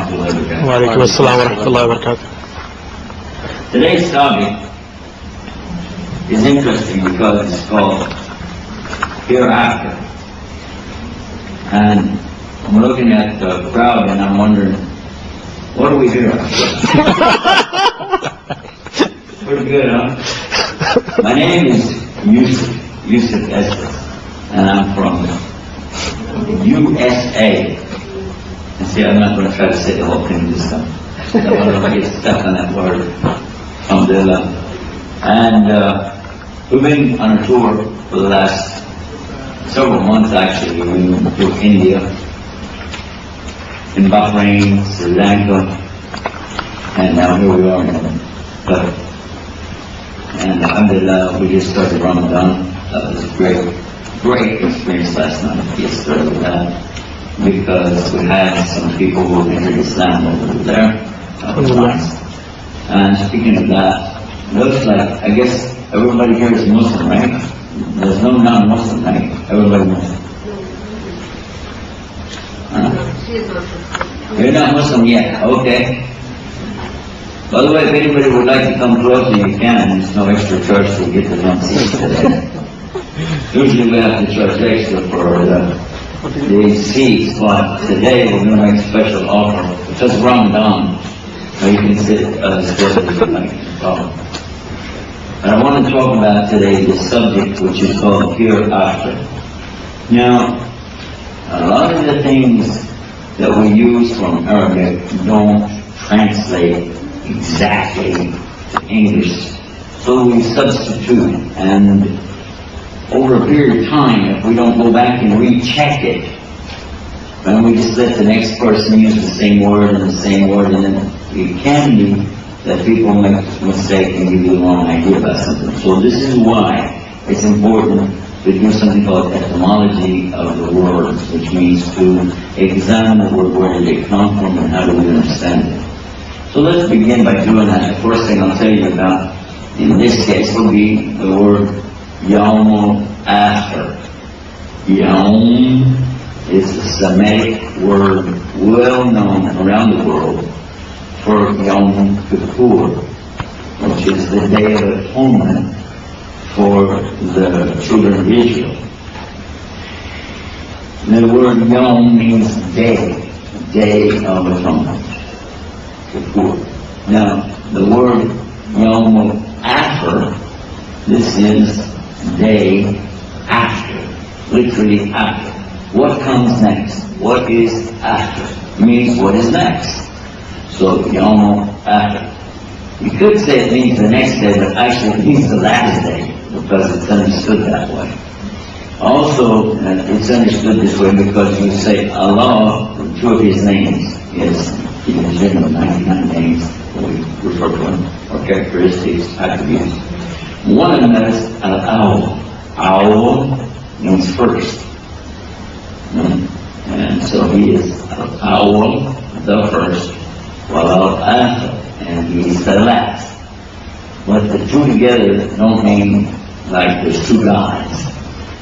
warahmatullahi wabarakatuh. Wa alaikum assalam wa rahmatullahi wa barakatuh. Today's topic is interesting because it's called Hereafter. And I'm looking at the crowd and I'm wondering, what do we hear after? Pretty good, huh? My name is Yusuf Estes, and I'm from USA. And see, I'm not going to try to say the whole thing this time. I don't know if I get stuck on that word. Alhamdulillah. And we've been on a tour for the last several months, actually. We've been to India, in Bahrain, Sri Lanka, and now here we are in Qatar. And alhamdulillah, we just started Ramadan. That was a great experience last night to get started with that, because we had some people who entered Islam over there. That was nice. And speaking of that, looks like, I guess everybody here is Muslim, right? There's no non-Muslim, right? Everybody Muslim. Huh? You're not Muslim yet, okay. By the way, if anybody would like to come closer, you can. There's no extra charge to get the front seats today. Usually we have to charge extra for the seats, but today we're going to make a special offer. Because Ramadan, you can sit as close as you like, no problem. And I want to talk about today the subject which is called Hereafter. Now, a lot of the things that we use from Arabic don't translate exactly to English. So we substitute, and over a period of time, if we don't go back and recheck it, and we just let the next person use the same word, and then it can be that people make a mistake and give you the wrong idea about something. So this is why it's important to do something called etymology of the words, which means to examine the word, where did it come from and how do we understand it. So let's begin by doing that. The first thing I'll tell you about, in this case, will be the word Yawm After. Yawm is a Semitic word well known around the world for Yom Kippur, which is the Day of Atonement for the children of Israel. The word Yom means day of atonement. Kippur. Now, the word Yom After, this is day after, literally after. What comes next? What is after? It means what is next. So, Yom After. You could say it means the next day, but actually it means the last day, because it's understood that way. Also, it's understood this way because you say Allah, two of His names, is in the general 99 names that we refer to Him, or characteristics, attributes. One of them is Al-Awwal. Awwal means first. And so He is Al-Awwal, the first, while Al-Akhir, and He is the last. But the two together don't mean like there's two gods.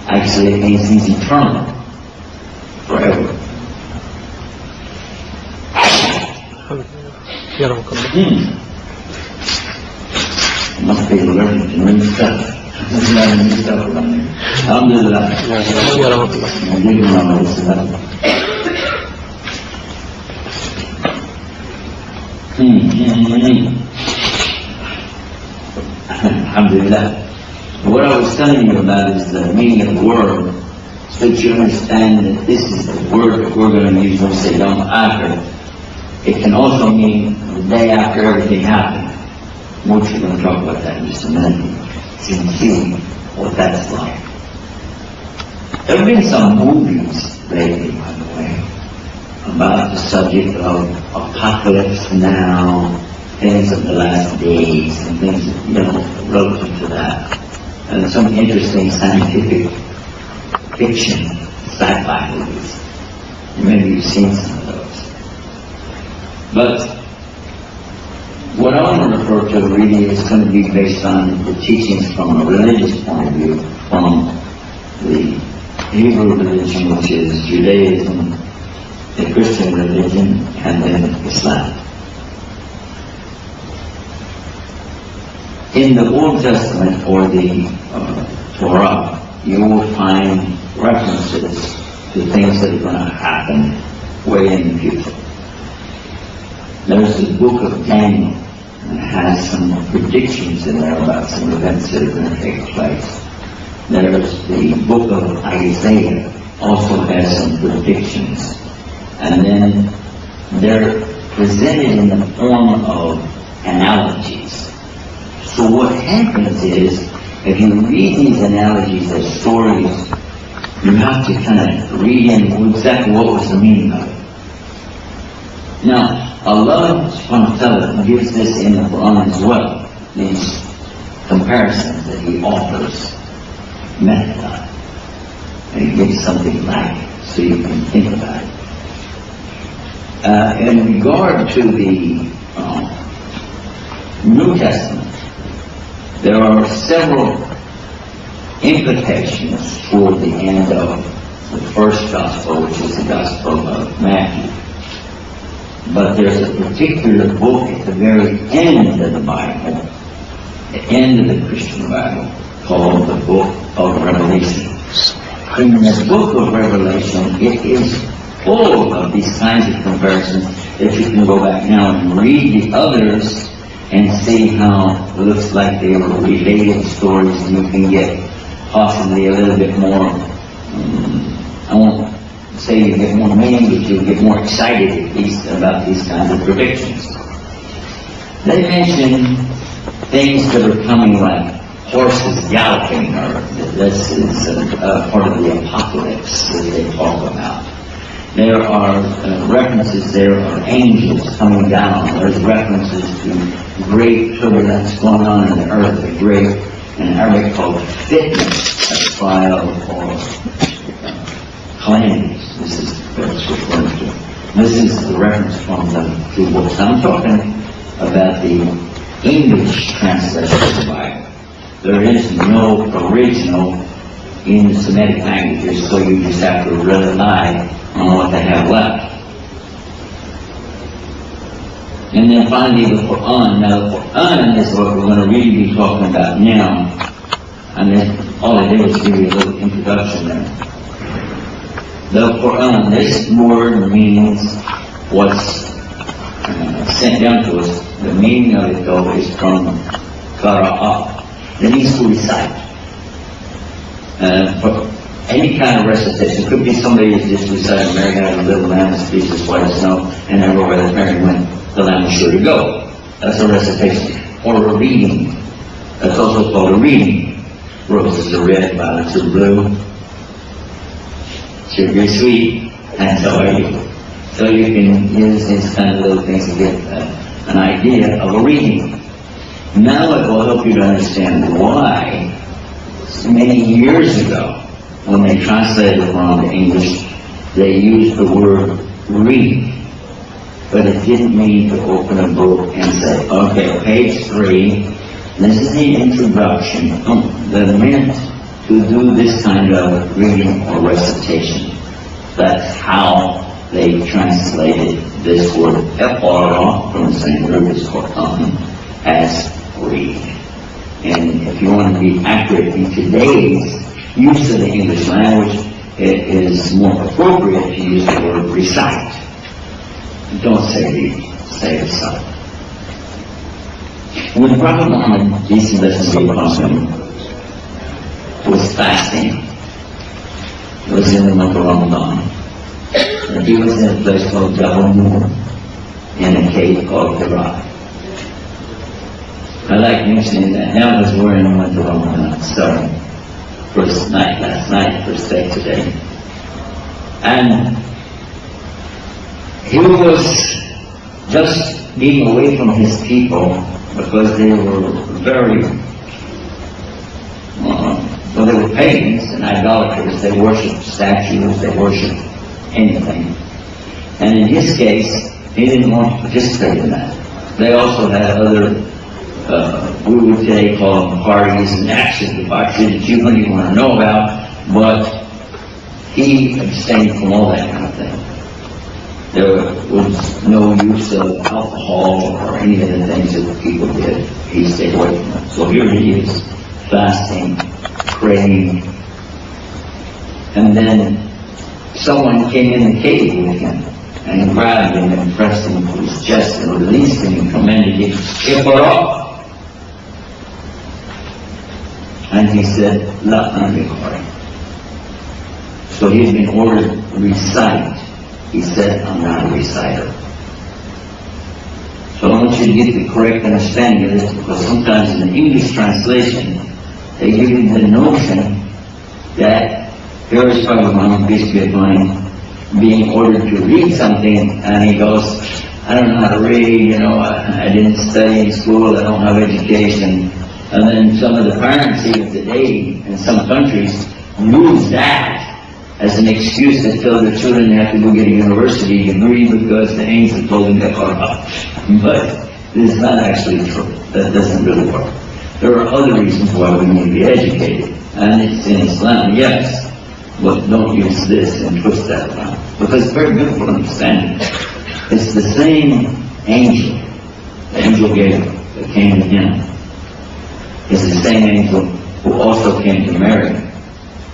Actually, it means He's eternal, forever. Must be learning to new stuff. There's a lot of new stuff around here. Alhamdulillah. Alhamdulillah. What I was telling you about is the meaning of the word, so that you understand that this is the word that we're going to use when we say Yom After. It can also mean the day after everything happened. We're going to talk about that in just a minute. So you can see what that's like. There have been some movies lately, by the way, about the subject of apocalypse now, things of the last days, and things, relative to that. And some interesting scientific fiction, sci-fi movies. Maybe you've seen some of those. But what I want to refer to really is going to be based on the teachings from a religious point of view, from the Hebrew religion, which is Judaism, the Christian religion, and then Islam. In the Old Testament or the Torah, you will find references to things that are going to happen way in the future. There's the book of Daniel, and it has some predictions in there about some events that are going to take place. There's the book of Isaiah, also has some predictions. And then they're presented in the form of analogies. So what happens is, if you read these analogies as stories, you have to kind of read in exactly what was the meaning of it. Now, Allah subhanahu wa ta'ala gives this in the Quran as well, these comparisons that He offers method on. And He gives something like it so you can think about it. In regard to the New Testament, there are several implications toward the end of the first gospel, which is the Gospel of Matthew. But there's a particular book at the very end of the Bible, the end of the Christian Bible, called the Book of Revelation. In the Book of Revelation, it is full of these kinds of comparisons that you can go back now and read the others and see how it looks like they were related stories, and you can get possibly a little bit more, I won't say you get more meaning, but you'll get more excited at least about these kinds of predictions. They mention things that are coming like horses galloping, or this is part of the apocalypse that they talk about. There are references, there are angels coming down. There's references to great turbulence going on in the earth, a great, in Arabic called fitness, a trial or calamities. This is what it's referring to. This is the reference from the two books. I'm talking about the English translation of the Bible. There is no original in the Semitic languages, so you just have to rely on what they have left. And then finally the Quran. Now the Quran is what we're going to really be talking about now. And then all I did was give you a little introduction there. The Quran, this word means what's sent down to us. The meaning of it though is from Qara'a. It means to recite. For any kind of recitation. It could be somebody who's just reciting, Mary had a little lamb that speaks as white as snow, and everywhere that Mary went, the lamb was sure to go. That's a recitation. Or a reading. That's also called a reading. Roses are red, violets are blue. Sugar is sweet, and so are you. So you can use these kind of little things to get an idea of a reading. Now it will help you to understand why many years ago, when they translated it from to English, they used the word read. But it didn't mean to open a book and say, okay, page 3, this is the introduction. That meant to do this kind of reading or recitation. That's how they translated this word, Iqra, from the same root as Quran, as read. And if you want to be accurate in today's use of the English language, it is more appropriate to use the word recite. Don't say read, say recite. When the Prophet Muhammad, peace and blessings be upon him, was fasting, it was in the month of Ramadan, and he was in a place called Jabal Nur, in a cave called Hereafter. I like mentioning that. Now was we're in the month of Ramadan, starting first night last night, first day today. And he was just being away from his people because they were very, well, they were pagans and idolaters. They worshipped statues, they worshipped anything. And in his case, he didn't want to participate in that. They also had other we would today call them parties and actions, debauchery that you don't even want to know about, but he abstained from all that kind of thing. There was no use of alcohol or any of the things that people did. He stayed away from it. So here he is, fasting, praying, and then someone came in the cave with him and grabbed him and pressed him to his chest and released him and commanded him, "Iqra." And he said, "La anbiqara." So he had been ordered to recite. He said, "I'm not a reciter." So I want you to get the correct understanding of this, because sometimes in the English translation, they give you the notion that here is Bhagavan, peace be upon him, being ordered to read something, and he goes, "I don't know how to read, I didn't study in school, I don't have education." And then some of the parents even today in some countries use that as an excuse to tell their children they have to go get a university degree because the angel told them to Quran. But this is not actually true. That doesn't really work. There are other reasons why we need to be educated. And it's in Islam, yes. But don't use this and twist that around. Because it's very beautiful understanding. It's the same angel, the angel Gabriel, that came to him. It's the same angel who also came to Mary.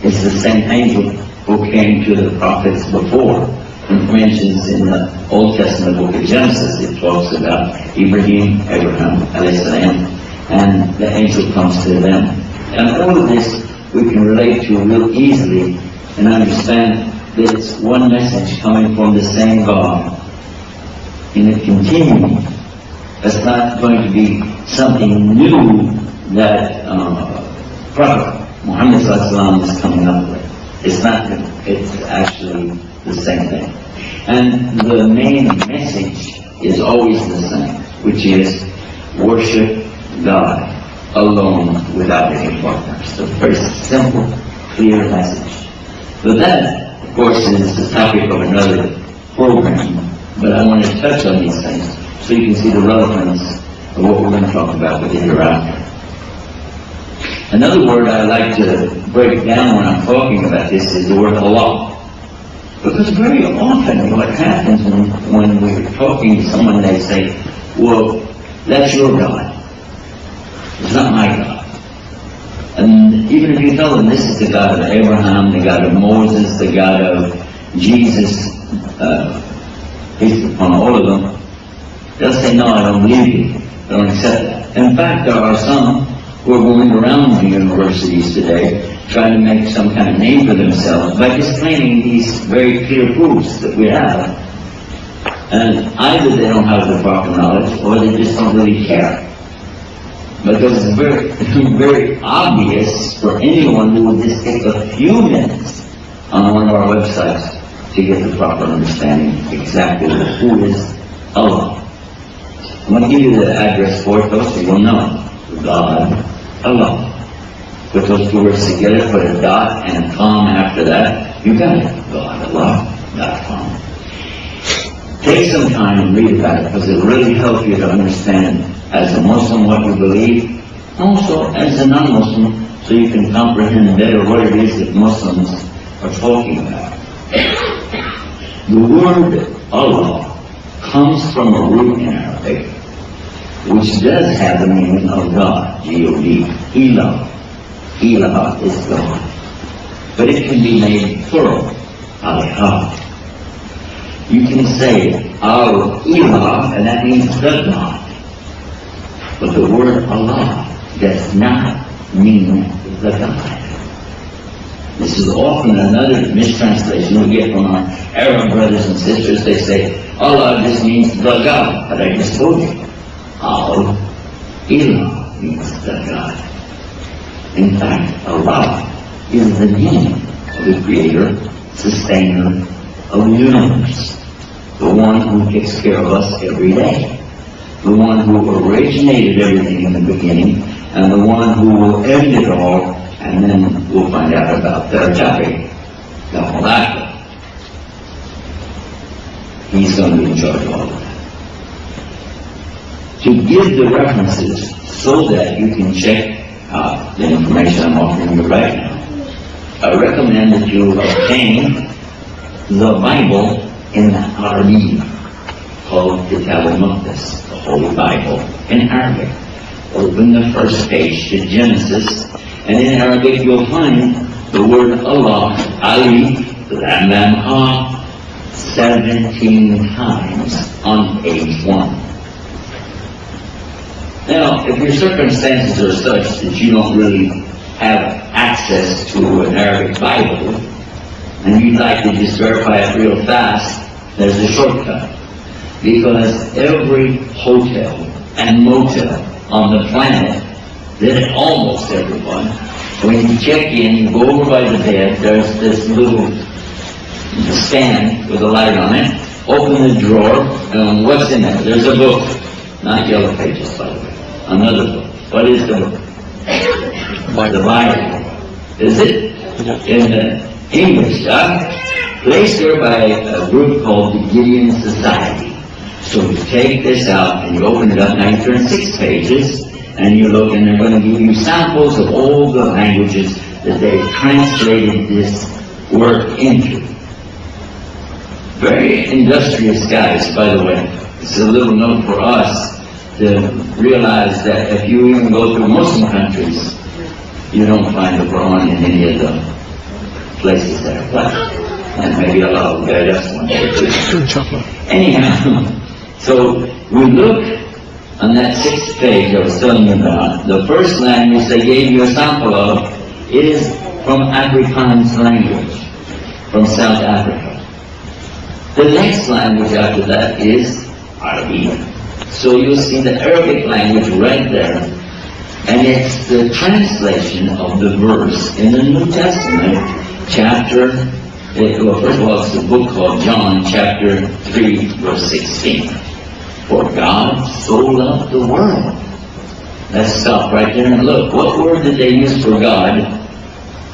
It's the same angel who came to the prophets before. It mentions in the Old Testament book of Genesis, it talks about Abraham, alayhi, and the angel comes to them. And all of this we can relate to real easily and understand that it's one message coming from the same God in a continuum. That's not going to be something new that Prophet Muhammad ﷺ is coming up with. It's not, it's actually the same thing. And the main message is always the same, which is worship God alone without any partners. So very simple, clear message. But that, of course, is the topic of another program, but I want to touch on these things so you can see the relevance of what we're going to talk about with the hereafter. Another word I like to break down when I'm talking about this is the word Allah. Because very often what happens when we're talking to someone, they say, "Well, that's your God. It's not my God." And even if you tell them this is the God of Abraham, the God of Moses, the God of Jesus, peace upon all of them, they'll say, "No, I don't believe you. I don't accept that." In fact, there are some who are going around the universities today trying to make some kind of name for themselves by just claiming these very clear proofs that we have. And either they don't have the proper knowledge or they just don't really care. Because it's very, very obvious for anyone who will just take a few minutes on one of our websites to get the proper understanding exactly who is Allah. I'm going to give you the address for it though, so you'll know. God, Allah. Put those two words together, put a dot and a comma after that, you got it. GodAllah.com. Take some time and read about it, because it'll really help you to understand as a Muslim what you believe, also as a non-Muslim, so you can comprehend better what it is that Muslims are talking about. The word Allah comes from a root in Arabic, which does have the meaning of God, G-O-D, Ilah. Ilah is God. But it can be made plural, Halaqa. You can say, our Ilah, and that means the God. But the word Allah does not mean the God. This is often another mistranslation we get from our Arab brothers and sisters. They say, Allah just means the God. But I just told you, Allah means the God. In fact, Allah is the name of the creator, sustainer of the universe. The one who takes care of us every day. The one who originated everything in the beginning, and the one who will end it all, and then we'll find out about their topic, the Halaqa. He's going to be in charge of all of that. To give the references so that you can check the information I'm offering you right now, I recommend that you obtain the Bible in the Arabic called Kitab al-Muqaddas, the Holy Bible, in Arabic. Open the first page to Genesis, and in Arabic you'll find the word Allah, Ali, Lam Lam Ha, 17 times on page 1. Now, if your circumstances are such that you don't really have access to an Arabic Bible, and you'd like to just verify it real fast, there's a shortcut. Because every hotel and motel on the planet, then almost everyone, when you check in, you go over by the bed, there's this little stand with a light on it, open the drawer, and what's in there? There's a book, not Yellow Pages, by the way, another book. What is the book? The Bible. Is it? In English, placed there by a group called the Gideon Society. So you take this out and you open it up, now you turn 6 pages, and you look, and they're going to give you samples of all the languages that they've translated this work into. Very industrious guys, by the way. It's a little note for us to realize that if you even go through Muslim countries, you don't find the Quran in any of the places that are played. And maybe Allah will guide us one day too. Anyhow, so we look on that 6th page I was telling you about. The first language they gave you a sample of is from Afrikaans language, from South Africa. The next language after that is Arabic. So you'll see the Arabic language right there, and it's the translation of the verse in the New Testament, chapter, well, first of all, it's a book called John, chapter 3, verse 16. For God so loved the world. Let's stop right there and look. What word did they use for God?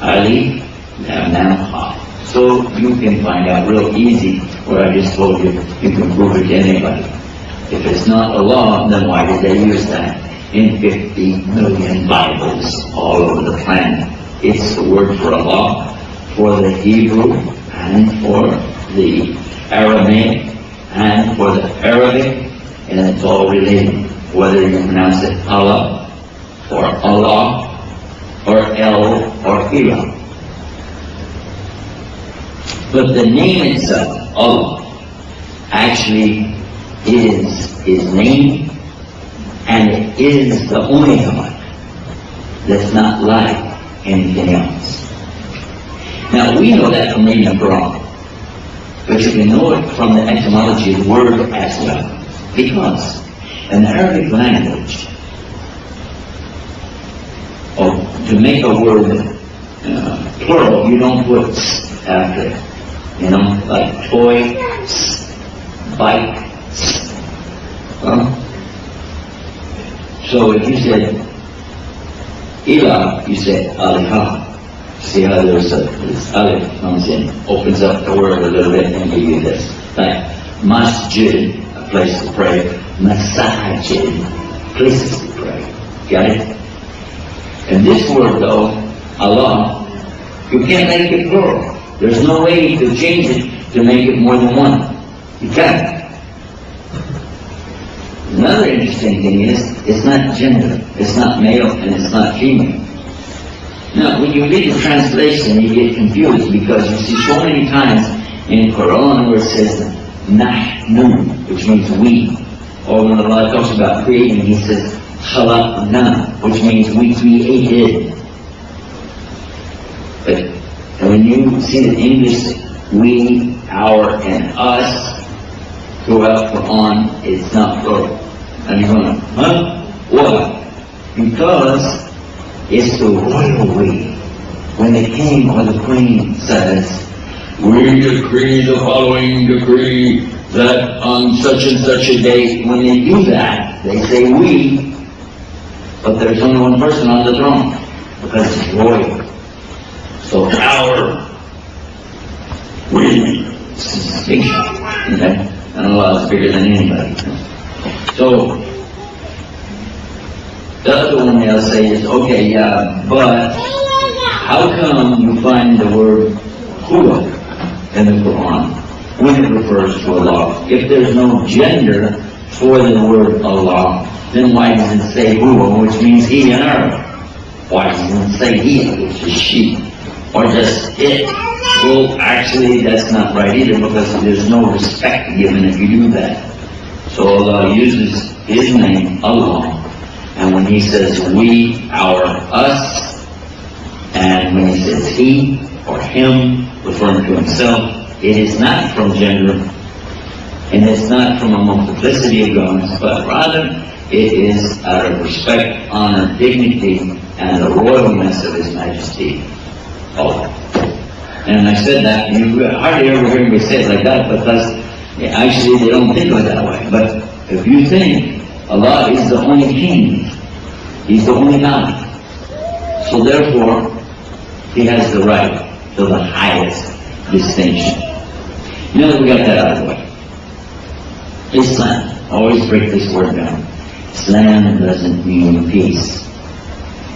Ali, Lam Lam Ha. So you can find out real easy what I just told you. You can prove it to anybody. If it's not Allah, then why did they use that? In 50 million Bibles all over the planet. It's the word for Allah, for the Hebrew, and for the Aramaic, and for the Arabic, and it's all related. Whether you pronounce it Allah, or Allah, or El, or Ilah. But the name itself, Allah, actually is His name, and it is the only God that's not like anything else. Now, we know that from reading the Quran, but you can know it from the etymology of the word as well. Because in the Arabic language, to make a word plural, you don't put s after it. You know, like toy, bike. So if you said Ilah, you say Alha. See how there's this Alif comes in, opens up the word a little bit and give you this. Like masjid, a place to pray. Masajid, places to pray. Got it? And this word though, Allah, you can't make it plural. There's no way to change it to make it more than one. You can't. Another interesting thing is, it's not gender. It's not male and it's not female. Now, when you read the translation, you get confused because you see so many times in Quran where it says Nahnu, which means we. Or when Allah talks about creating, He says Khalaqna, which means we created. But when you see the English we, our, and us throughout Quran, it's not plural. And you're going, huh? Why? Because it's the royal we. When the king or the queen says, we decree the following decree that on such and such a date, when they do that, they say we, but there's only one person on the throne, because it's royal. So our, we, it's big, okay? And Allah is bigger than anybody. So, the other one they'll say is, okay, yeah, but how come you find the word huwa in the Quran? when it refers to Allah. If there's no gender for the word Allah, then why does it say huwa, which means he in Arabic? Why doesn't it say he, which is she? Or just it? Well, actually, that's not right either, because there's no respect given if you do that. So Allah uses His name, Allah, and when He says we, our, us, and when He says he or him, referring to Himself, it is not from gender, and it's not from a multiplicity of garments, but rather it is out of respect, honor, dignity, and the royalness of His Majesty. Allah. And I said that, you hardly ever hear me say it like that, because actually they don't think of it that way. But if you think Allah is the only King, He's the only God, so therefore He has the right to the highest distinction. You know that we got that out of the way. Islam, always break this word down. Islam doesn't mean peace.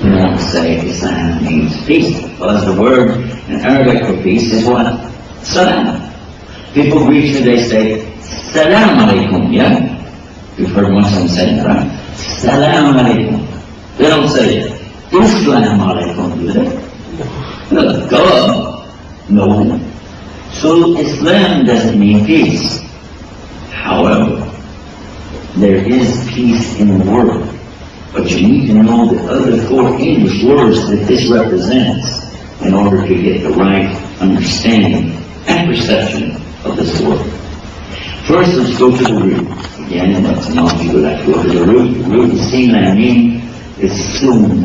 You don't say Islam means peace, because the word in Arabic for peace is what? Salam. People greet you, they say, Salam alaikum, yeah? You've heard Muslims say that, right? Salam alaikum. They don't say Islam alaikum, do they? God, no. So Islam doesn't mean peace. However, there is peace in the world. But you need to know the other 4 English words that this represents in order to get the right understanding and perception of this word. First, let's go to the root. Again, that's not you would like to go to the root. The root is Sinani, is Sum.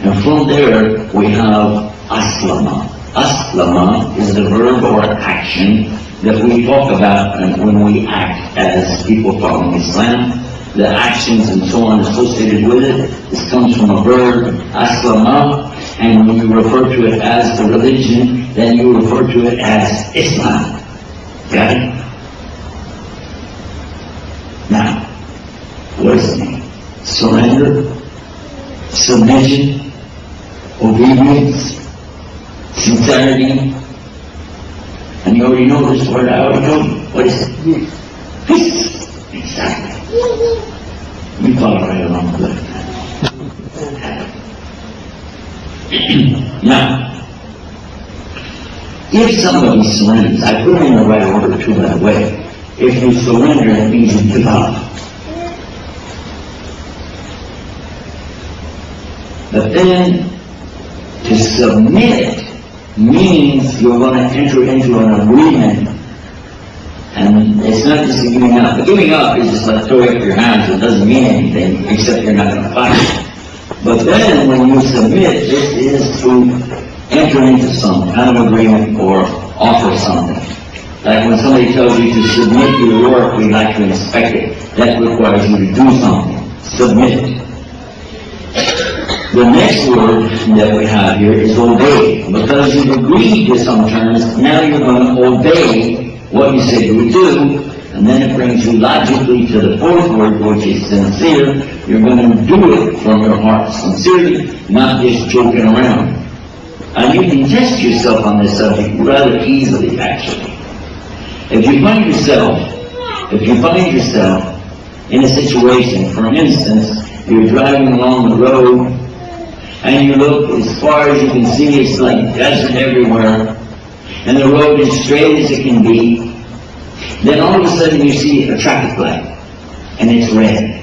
And from there, we have Aslama. Aslama is the verb or action that we talk about when we act as people following Islam. The actions and so on associated with it. This comes from a verb, aslama, and when you refer to it as the religion, then you refer to it as Islam. Got it? Now, what does it mean? Surrender, submission, obedience, sincerity. And you already know this word, I already know. What is it? Peace. Exactly. You thought right along with that. Now, if somebody surrenders, I put it in the right order too, by the way. If you surrender, that means you give up. But then, to submit means you're going to enter into an agreement. And it's not just a giving up. The giving up is just like throwing up your hands. It doesn't mean anything, except you're not going to fight. But then when you submit, this is to enter into some kind of agreement or offer something. Like when somebody tells you to submit your work, we'd like to inspect it. That requires you to do something. Submit. The next word that we have here is obey. Because you've agreed to some terms, now you're going to obey what you said you would do, and then it brings you logically to the 4th word, which is sincere. You're going to do it from your heart sincerely, not just joking around. And you can test yourself on this subject rather easily, actually. If you find yourself in a situation, for instance, you're driving along the road, and you look as far as you can see, it's like desert everywhere, and the road is straight as it can be, then all of a sudden you see a traffic light, and it's red.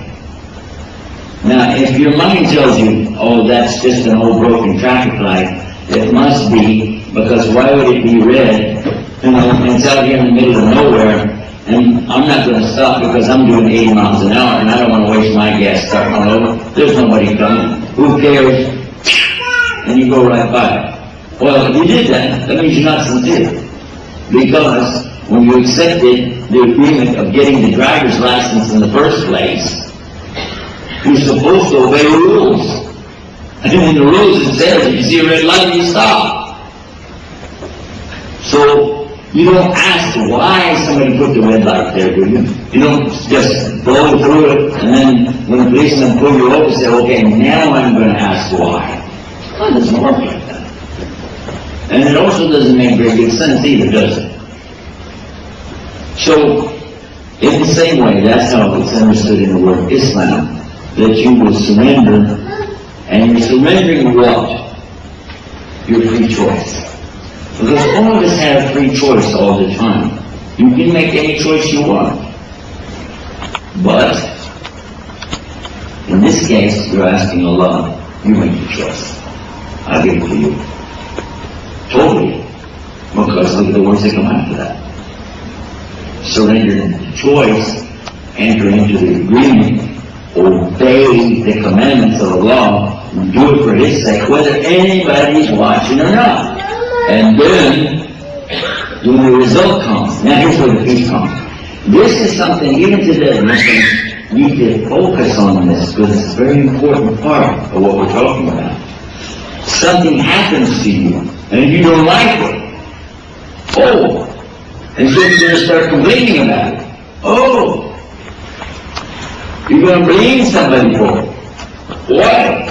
Now, if your mind tells you, oh, that's just an old broken traffic light, it must be, because why would it be red? You know, it's out here in the middle of nowhere, and I'm not going to stop because I'm doing 80 miles an hour, and I don't want to waste my gas starting all over. There's nobody coming. Who cares? And you go right by. Well, if you did that, that means you're not sincere. Because when you accepted the agreement of getting the driver's license in the first place, you're supposed to obey the rules. And in the rules it says, if you see a red light, you stop. So, you don't ask why somebody put the red light there, do you? You don't just blow through it, and then when the policeman pull you over, say, okay, now I'm going to ask why. Well, it doesn't work like that. And it also doesn't make very good sense either, does it? So, in the same way, that's how it's understood in the word Islam, that you will surrender, and you're surrendering what? Your free choice. Because all of us have free choice all the time. You can make any choice you want. But, in this case, you're asking Allah, you make the choice. I give it to you. Totally. Because look at the words that come after that. Surrender the choice, enter into the agreement, obey the commandments of Allah, and do it for His sake, whether anybody's watching or not. And then, when the result comes, now here's where the peace comes. This is something, even today, Muslims need to focus on this, because it's a very important part of what we're talking about. Something happens to you, and you don't like it. Oh! And so you're going to start complaining about it. Oh! You're going to blame somebody for it. Why?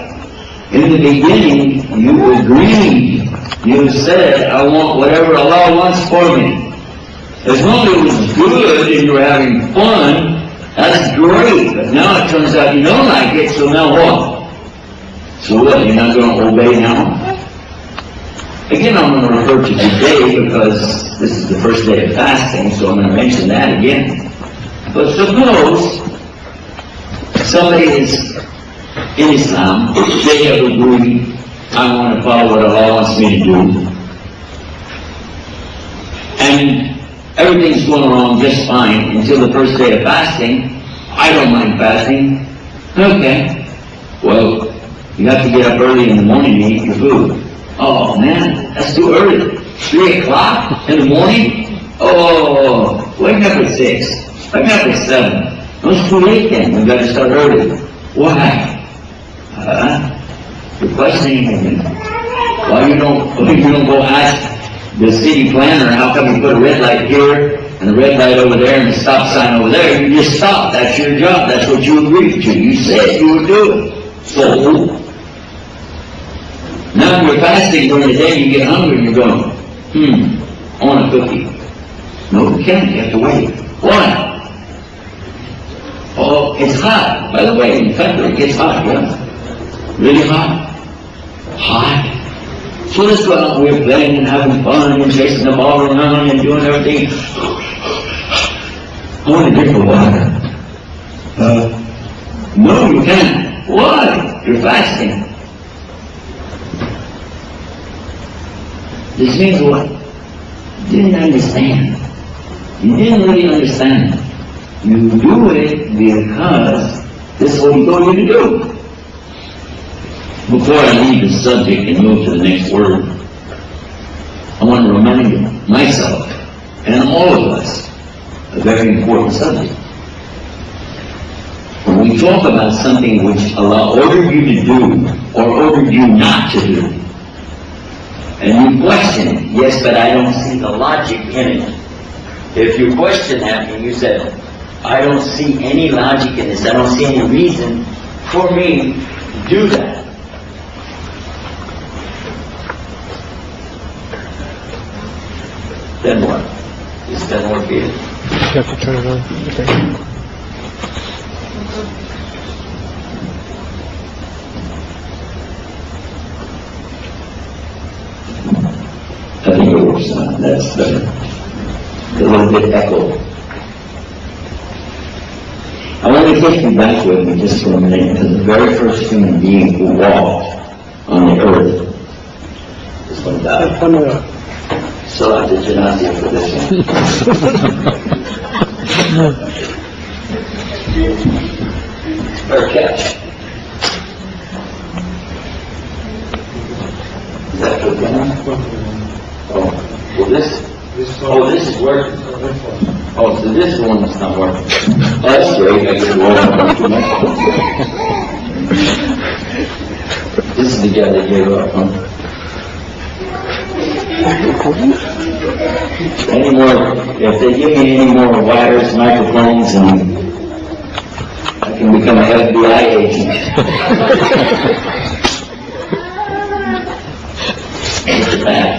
In the beginning, you agreed. You said, I want whatever Allah wants for me. As long as it was good and you were having fun, that's great. But now it turns out you don't like it, so now what? So what, you're not going to obey now? Again, I'm going to refer to today because this is the first day of fasting, so I'm going to mention that again. But suppose somebody is in Islam, they have agreed, I want to follow what Allah wants me to do. And everything's going along just fine until the first day of fasting. I don't mind fasting. Okay. Well, you have to get up early in the morning to eat your food. Oh man, that's too early. 3 o'clock in the morning? Oh, wake up at 6. Wake up at 7. It's too late then. We've got to start early. Why? You're questioning him. Why you don't go ask the city planner, how come you put a red light here and a red light over there and a stop sign over there? You just stop. That's your job. That's what you agreed to. You said you would do it. So, now you're fasting during the day, you get hungry and you're going, I want a cookie. No, you can't. You have to wait. Why? Oh, it's hot. By the way, in February it gets hot, yeah? Really hot? Hot? So let's go out, we're playing and having fun and chasing the ball around and doing everything. I want a drink of water. No, you can't. Why? You're fasting. This means what? You didn't understand. You didn't really understand. You do it because this is what He told you to do. Before I leave the subject and move to the next word, I want to remind myself and all of us a very important subject. When we talk about something which Allah ordered you to do or ordered you not to do, and you question, yes, but I don't see the logic in it. If you question that and you said, I don't see any logic in this, I don't see any reason for me to do that. Then what? Is that more good? You have to turn it on. Okay. I think it works now. That's better. A little bit echo. I want to take you back with me just for a minute to the very first human being who walked on the earth. This one died. So I did Janazia for this one. Or catch. Is that for dinner? Oh, well this is working. Oh, so this is the one that's not working. Oh, that's great. I get This is the guy that gave up, huh? Any more, if they give me any more wires, microphones, and I can become an FBI agent. Get the back,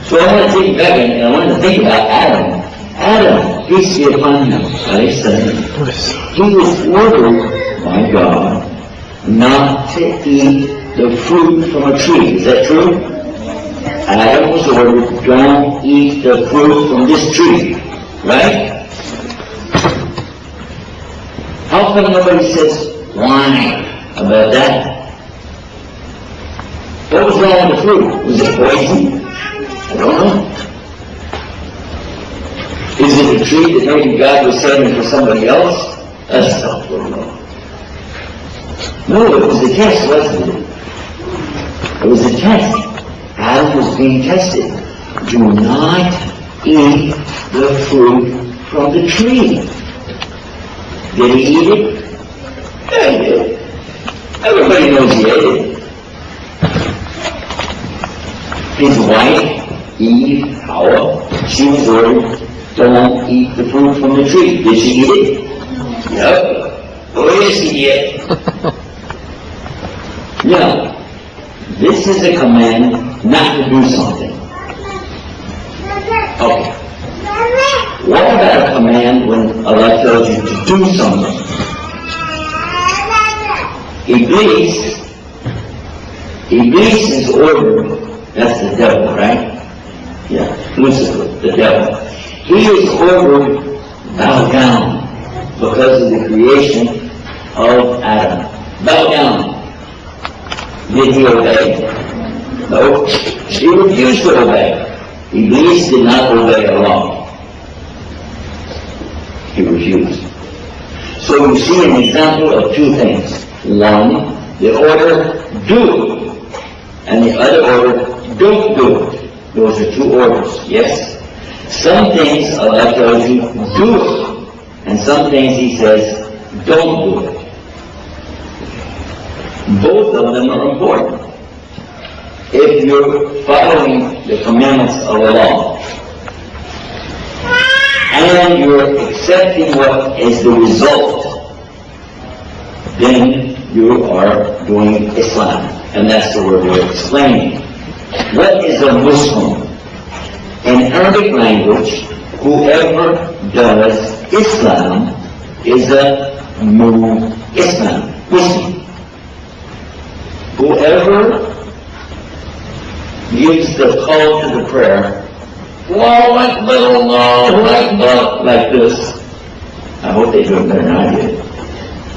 So I want to to think back and I want to think about Adam. Adam, peace be upon him, alayhi salam. He was ordered by God not to eat the fruit from a tree. Is that true? Adam was ordered, don't eat the fruit from this tree. Right? How come nobody says why about that? What was wrong with the fruit? Was it poison? I don't know. Is it a tree that maybe God was saving for somebody else? That's not what I know. No, it was a test, wasn't it? It was a test. Adam was being tested. Do not eat the fruit from the tree. Did he eat it? Yeah, he did. Everybody knows he ate it. His wife, Eve, Hawa, she was ordered, don't eat the fruit from the tree. Did she eat it? Yep. Oh, yes, she did. Now, this is a command not to do something. Okay. What about a command when Allah tells you to do something? Iblis is ordered, that's the devil, right? Yeah, Lucifer, the devil. He is ordered, bow down, because of the creation of Adam. Bow down. Did he obey? No. He refused to obey. Iblis did not obey Allah. He refused. So you see an example of two things. One, the order, do. And the other order, don't do it. Those are two orders, yes? Some things Allah tells you, do it. And some things He says, don't do it. Both of them are important. If you're following the commandments of Allah, and you're accepting what is the result, then you are doing Islam. And that's the word we're explaining. What is a Muslim? In Arabic language, whoever does Islam is a Muslim. Whoever gives the call to the prayer, Allahu Akbar, Allahu Akbar, like this. I hope they do it better than I did.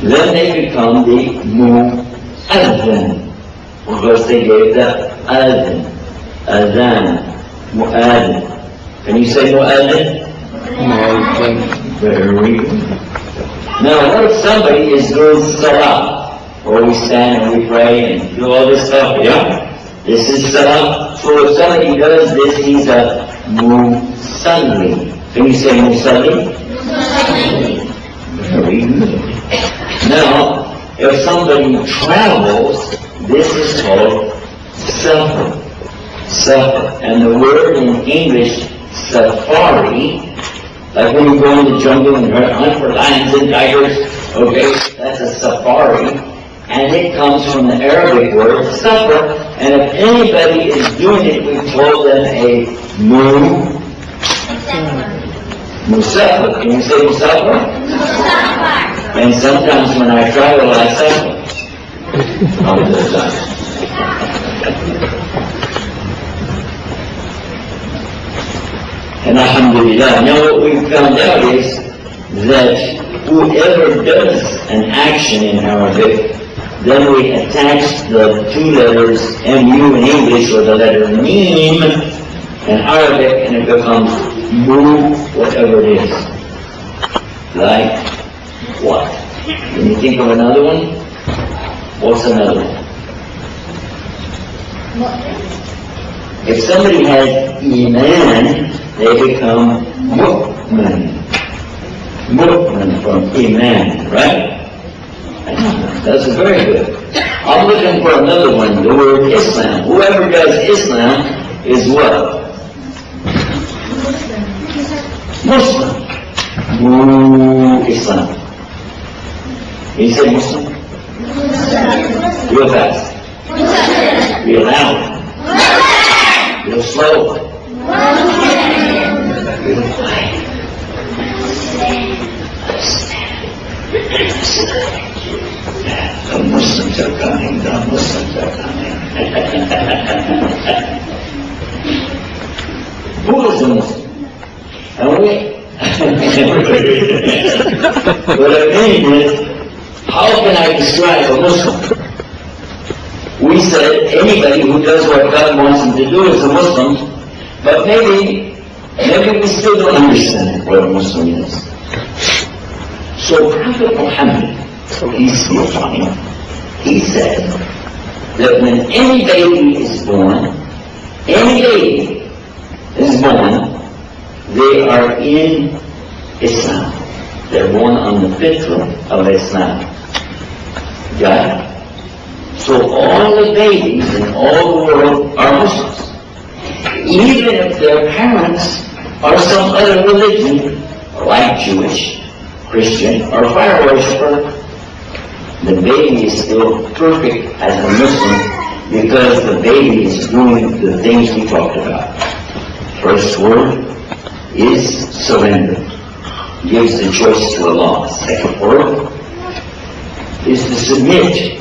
Then they become the Mu'adhan, because they gave the Adhan, Mu'adhan. Can you say Mu'adhan? Mu'adhan. Very good. Now, what if somebody is doing Salah, or we stand and we pray and do all this stuff, yeah? This is Salah. So if somebody does this, he's a Musalli. Can you say Musalli? Musalli. Very good. Now, if somebody travels, this is called Safar. Safar. And the word in English, safari, like when you go in the jungle and hunt for lions and tigers, okay, that's a safari. And it comes from the Arabic word, safar. And if anybody is doing it, we call them a Musafir. Can you say Musafir? And sometimes when I travel, I suffer. All the time. And alhamdulillah, now what we've found out is that whoever does an action in Arabic, then we attach the two letters M-U in English, or the letter Mim in Arabic, and it becomes Mu, whatever it is. Like what? Can you think of another one? What's another one? If somebody has Iman, they become Mu'min. Mu'min from Iman, right? That's very good. I'm looking for another one, the word Islam. Whoever does Islam is what? Muslim. Islam. Can you say Muslim? Real fast. Real loud. Real slow. life. The Muslims are coming, the Muslims are coming. Who is a Muslim? And what I mean is, how can I describe a Muslim? We said anybody who does what God wants him to do is a Muslim, but maybe we still don't understand what a Muslim is. So Prophet Muhammad, peace be upon him, he said that when any baby is born, they are in Islam. They're born on the fitrah of Islam. Got it? So all the babies in all the world are Muslims. Even if their parents are some other religion, like Jewish, Christian, or fire worshiper, the baby is still perfect as a Muslim because the baby is doing the things we talked about. First word is surrender. Gives the choice to Allah. Second word is to submit.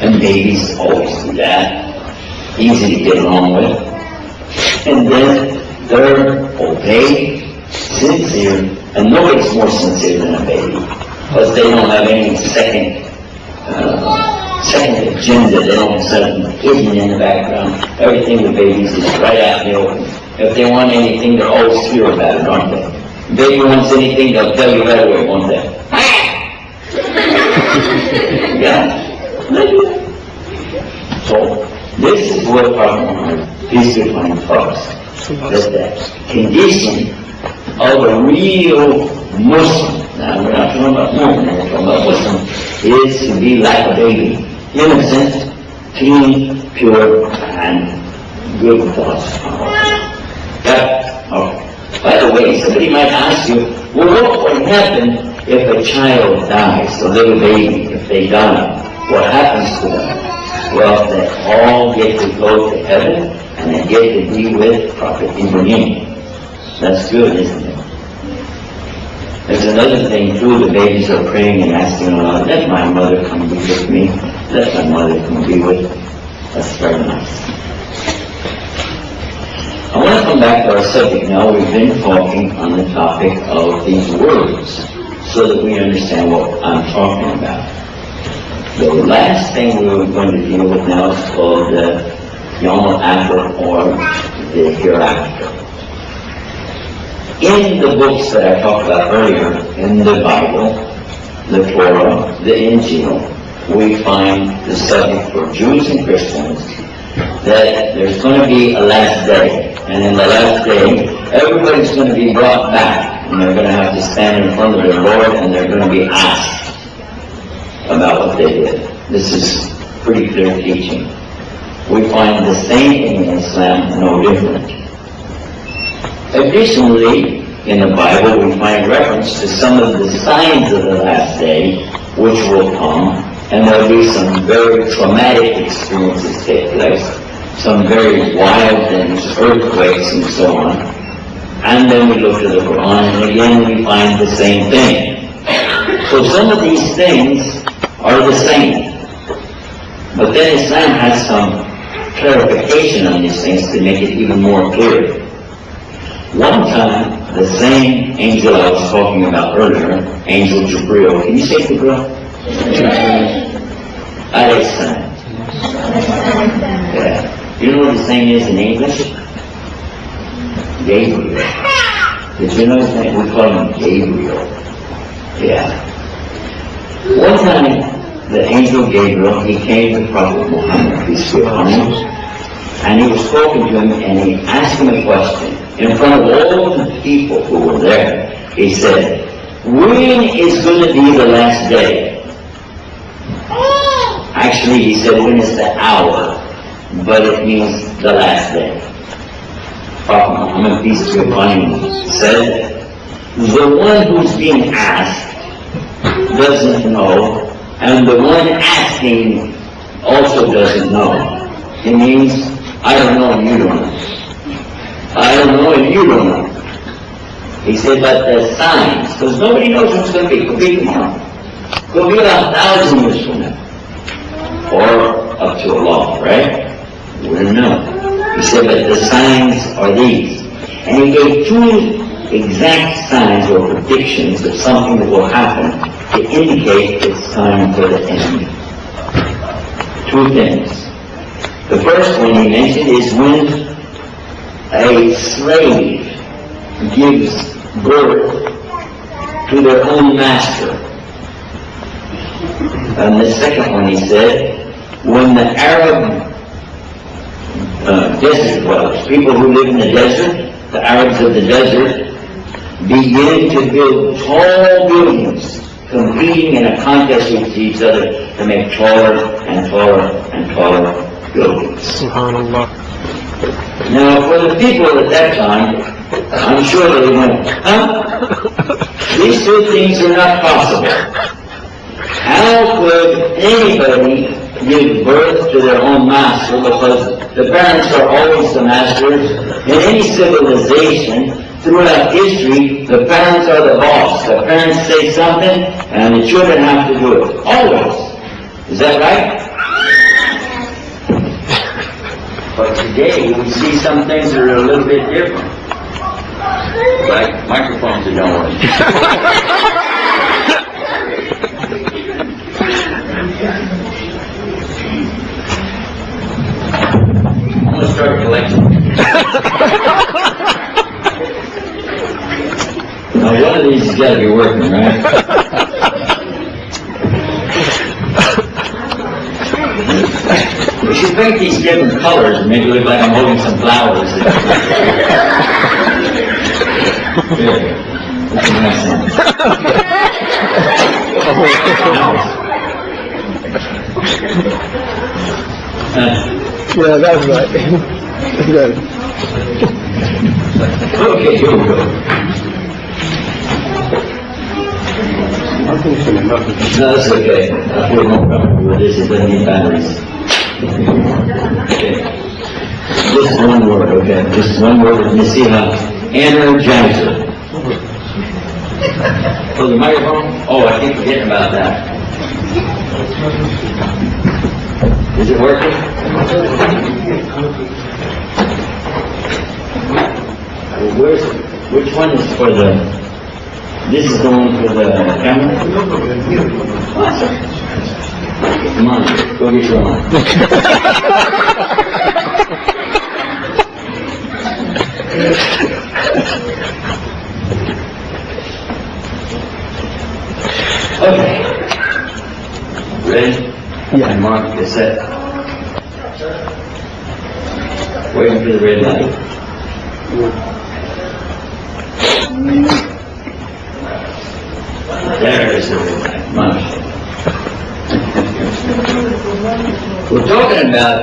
And babies always do that. Easy to get along with. And then third, obey, sincere. And nobody's more sincere than a baby. Because they don't have any second agenda. They don't have something hidden in the background. Everything with babies is right out in the open. If they want anything, they're always clear about it, aren't they? Baby wants anything, they'll tell you right away, won't they? Yeah. So, this is what Prophet peace be upon him talks. That the condition of a real Muslim, now we're not talking about Muslim, we're talking about Muslim, is to be like a baby. Innocent, clean, pure, and good thoughts. By the way, somebody might ask you, well, what would happen if a child dies, a little baby, if they die? What happens to them? Well, they all get to go to heaven, and they get to be with Prophet Ibrahim. That's good, isn't it? There's another thing too, the babies are praying and asking Allah, let my mother come be with me, let my mother come be with me. That's very nice. I want to come back to our subject now. We've been talking on the topic of these words so that we understand what I'm talking about. The last thing we were going to deal with now is called the Yom After or the Hereafter. In the books that I talked about earlier, in the Bible, the Torah, the Injil, we find the subject for Jews and Christians that there's going to be a last day. And in the last day, everybody's going to be brought back. And they're going to have to stand in front of their Lord and they're going to be asked about what they did. This is pretty clear teaching. We find the same in Islam, no different. Additionally, in the Bible, we find reference to some of the signs of the last day, which will come, and there will be some very traumatic experiences take place, some very wild things, earthquakes and so on. And then we look to the Quran, and again we find the same thing. So some of these things are the same. But then Islam has some clarification on these things to make it even more clear. One time, the same angel I was talking about earlier, Angel Jibril, can you say Jibril? Alayhi salam. Yeah. You know what his name is in English? Gabriel. Did you know his name? We call him Gabriel. Yeah. One time, the angel Gabriel, he came to Prophet Muhammad, peace be upon him, and he was talking to him, and he asked him a question. In front of all the people who were there, he said, when is going to be the last day? Actually, he said, when is the hour? But it means the last day. Prophet Muhammad, peace be upon him, said, the one who's being asked doesn't know, and the one asking also doesn't know. It means, I don't know and you don't know. I don't know and you don't know. He said, but the signs, because nobody knows what's going to be. Could be tomorrow. Could be 1,000 years from now. Or up to Allah, right? We wouldn't know. He said, but the signs are these. And he gave two exact signs or predictions of something that will happen to indicate it's time for the end. Two things. The first one he mentioned is when a slave gives birth to their own master. And the second one he said, when the Arab desert dwellers, people who live in the desert, the Arabs of the desert, begin to build tall buildings, competing in a contest with each other to make taller and taller and taller buildings. Subhanallah. Now, for the people at that time, I'm sure they went, huh? These two things are not possible. How could anybody give birth to their own master? Because the parents are always the masters. In any civilization, throughout history, the parents are the boss. The parents say something, and the children have to do it. Always. Is that right? But today, we see some things that are a little bit different. Like microphones that don't work. I'm going to start collecting. Now, one of these has got to be working, right? We should paint these different colors and make it look like I'm holding some flowers. There. That's a nice one. Yeah, that's right. That's good. Okay, here we go. No, that's okay. I feel no problem with this. It doesn't need batteries. Okay. Just one word, okay? Just one word with Nasiha. Energizer. Oh, the microphone? Oh, I keep forgetting about that. Is it working? Which one is for the... This is the one for the camera? Come on, go get your one. Okay. Ready? Yeah. And Mark, you're set. Waiting for the red light. There is the red light. Mark. We're talking about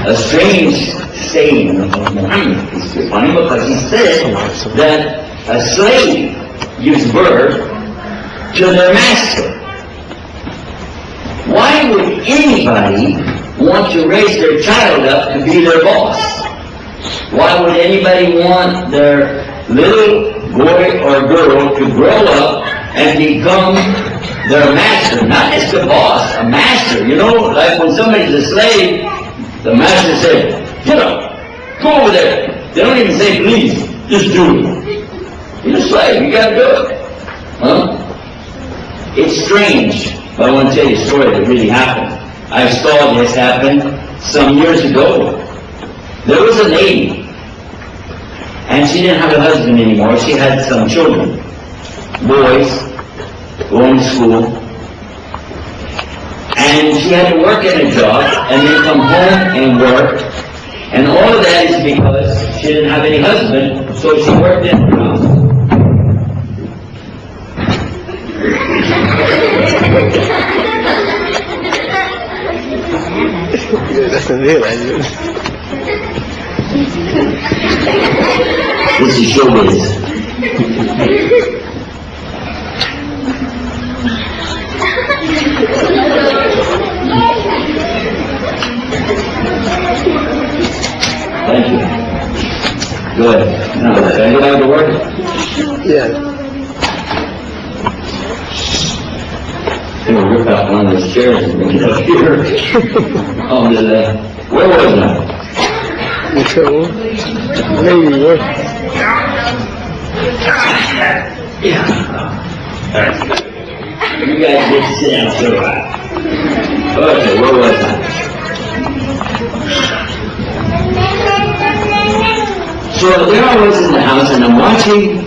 a strange saying of Muhammad, peace be upon him, because he said that a slave gives birth to their master. Why would anybody want to raise their child up to be their boss? Why would anybody want their little boy or girl to grow up and become their master? Not just a boss, a master. You know, like when somebody's a slave, the master said, get up, go over there. They don't even say please, just do it. You're a slave, you gotta do it. Huh? It's strange, but I want to tell you a story that really happened. I saw this happen some years ago. There was a lady, and she didn't have a husband anymore. She had some children, boys, going to school, and she had to work in a job and then come home and work, and all of that is because she didn't have any husband, so she worked in her house. Doesn't realize it. This is showbiz. Thank you. Good. Now, can I go back to work? Yeah. I'm going to rip out one of those chairs and bring it up here. Where was I? So, maybe what? Yeah. You guys just sit down so right. Okay, where was I? So there I was in the house and I'm watching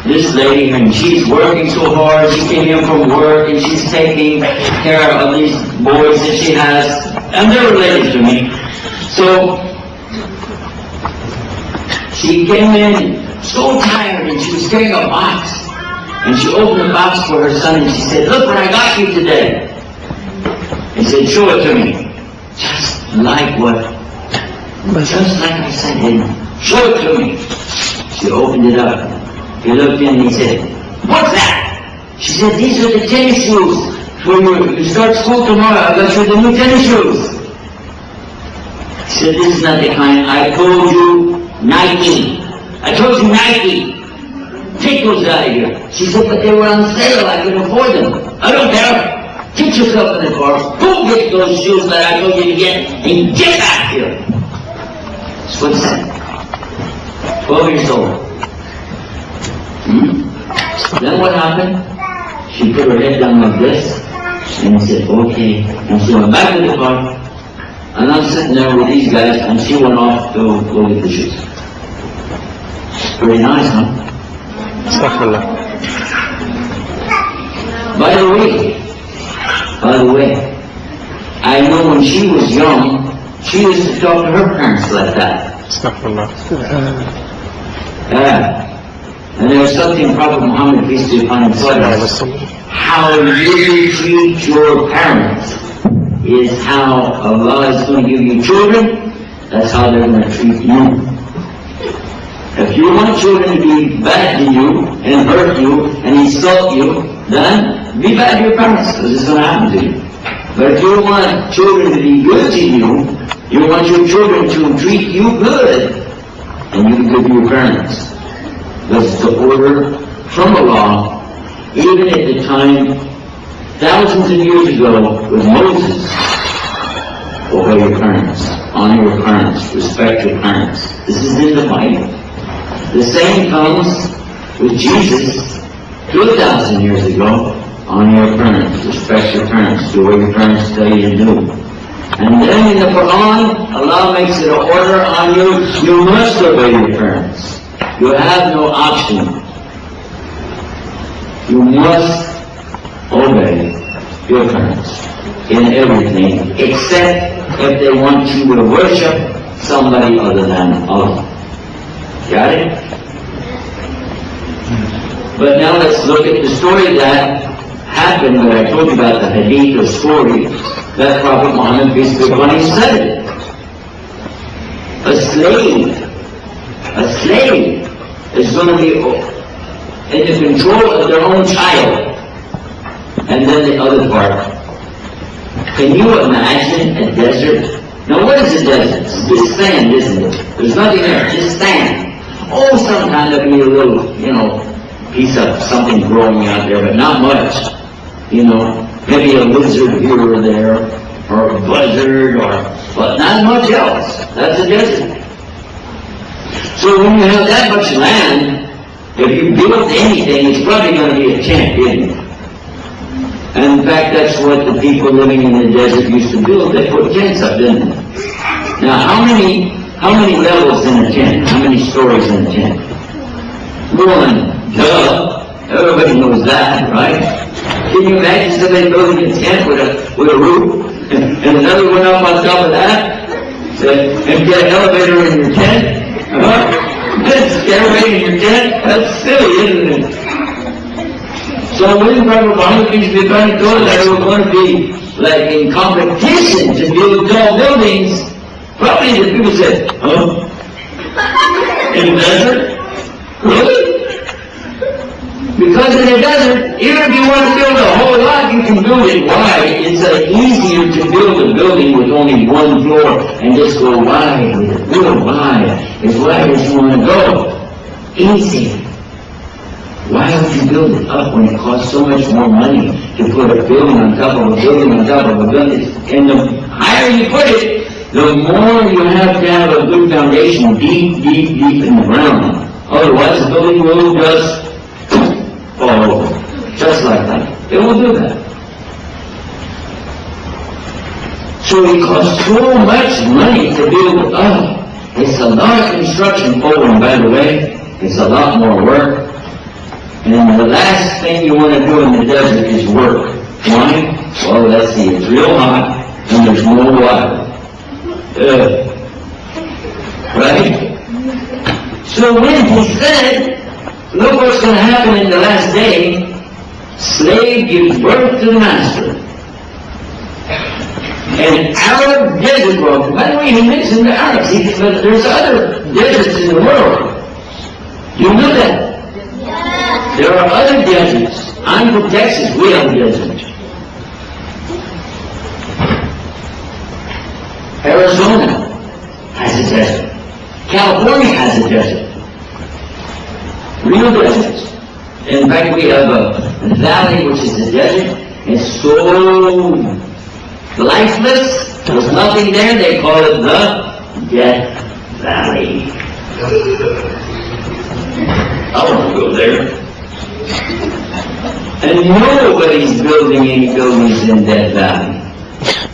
this lady and she's working so hard. She came in from work and she's taking care of these boys that she has, and they're related to me. So she came in so tired and she was carrying a box. And she opened the box for her son and she said, "Look what I got you today." He said, "Show it to me." Just like I said, "Show it to me." She opened it up. He looked in and he said, "What's that?" She said, "These are the tennis shoes. When you start school tomorrow, I got you the new tennis shoes." He said, "This is not the kind. I told you Nike. I told you Nike. Take those out of here." She said, "But they were on sale. I could afford them." "I don't care. Get yourself in the car. Go get those shoes that I told you to get and get back here." That's what he said. 12 years old. Then what happened? She put her head down like this and said, "Okay." And she went back to the car. And I'm sitting there with these guys and she went off to go get the shoes. Very nice, huh? Astaghfirullah. By the way, I know when she was young, she used to talk to her parents like that. Astaghfirullah. Yeah. And there was something Prophet Muhammad, peace be upon him, taught us. How you treat your parents is how Allah is going to give you children. That's how they're going to treat you. If you want children to be bad to you and hurt you and insult you, then be bad to your parents, because it's going to happen to you. But if you want children to be good to you, you want your children to treat you good, and you can give your parents. That's the order from Allah, even at the time, thousands of years ago, with Moses. Obey your parents, honor your parents, respect your parents. This is in the Bible. The same comes with Jesus 2,000 years ago. Honor your parents, respect your parents, do what your parents tell you to do. And then in the Quran, Allah makes it an order on you, you must obey your parents. You have no option. You must obey your parents in everything, except if they want you to worship somebody other than Allah. Got it? But now let's look at the story that happened when I told you about the hadith or story that Prophet Muhammad, peace be upon him, said. A slave is going to be in the control of their own child. And then the other part. Can you imagine a desert? Now what is a desert? It's just sand, isn't it? There's nothing there, just sand. Oh, sometimes there'll be a little, piece of something growing out there, but not much. Maybe a lizard here or there, or a buzzard, but not much else. That's a desert. So when you have that much land, if you build anything, it's probably going to be a tent, isn't it? And in fact, that's what the people living in the desert used to build. They put tents up, didn't they? Now, how many levels in a tent? How many stories in a tent? One. Duh. Everybody knows that, right? Can you imagine somebody building a tent with a roof and another one up on top of that? And get an elevator in your tent? That's elevator in your tent? That's silly, isn't it? So when Prophet Muhammad told that they were going to be like in competition to build tall buildings, probably the people said, "Huh? In the desert? Really?" Because in the desert, even if you want to build a whole lot, you can build it wide. It's easier to build a building with only one floor and just go wide with it, real wide, as wide as you want to go. Easy. Why would you build it up when it costs so much more money to put a building on top of a building on top of a building? And the higher you put it, the more you have to have a good foundation deep, deep, deep in the ground. Otherwise, the building will just fall over. Just like that. It will do that. So it costs so much money to build up. It's a lot of construction. Oh, and by the way, it's a lot more work. And the last thing you want to do in the desert is work. Why? Well, let's see, it's real hot and there's no water. Right? So when he said, look what's going to happen in the last day, slave gives birth to the master. And Arab desert world, by the way, he mentioned the Arabs, but there's other deserts in the world. You know that? There are other deserts. I'm from Texas, we have a desert. Arizona has a desert. California has a desert. Real deserts. In fact, we have a valley which is a desert. It's so lifeless, there's nothing there, they call it the Death Valley. I want to go there. And nobody's building any buildings in Death Valley.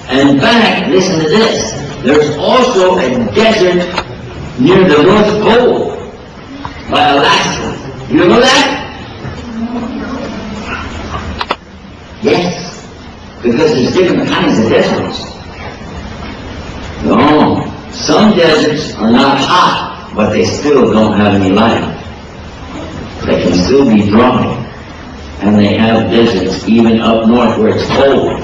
And in fact, listen to this, there's also a desert near the North Pole by Alaska. You know that? Yes. Because there's different kinds of deserts. No, some deserts are not hot, but they still don't have any light. They can still be dry. And they have deserts even up north where it's cold.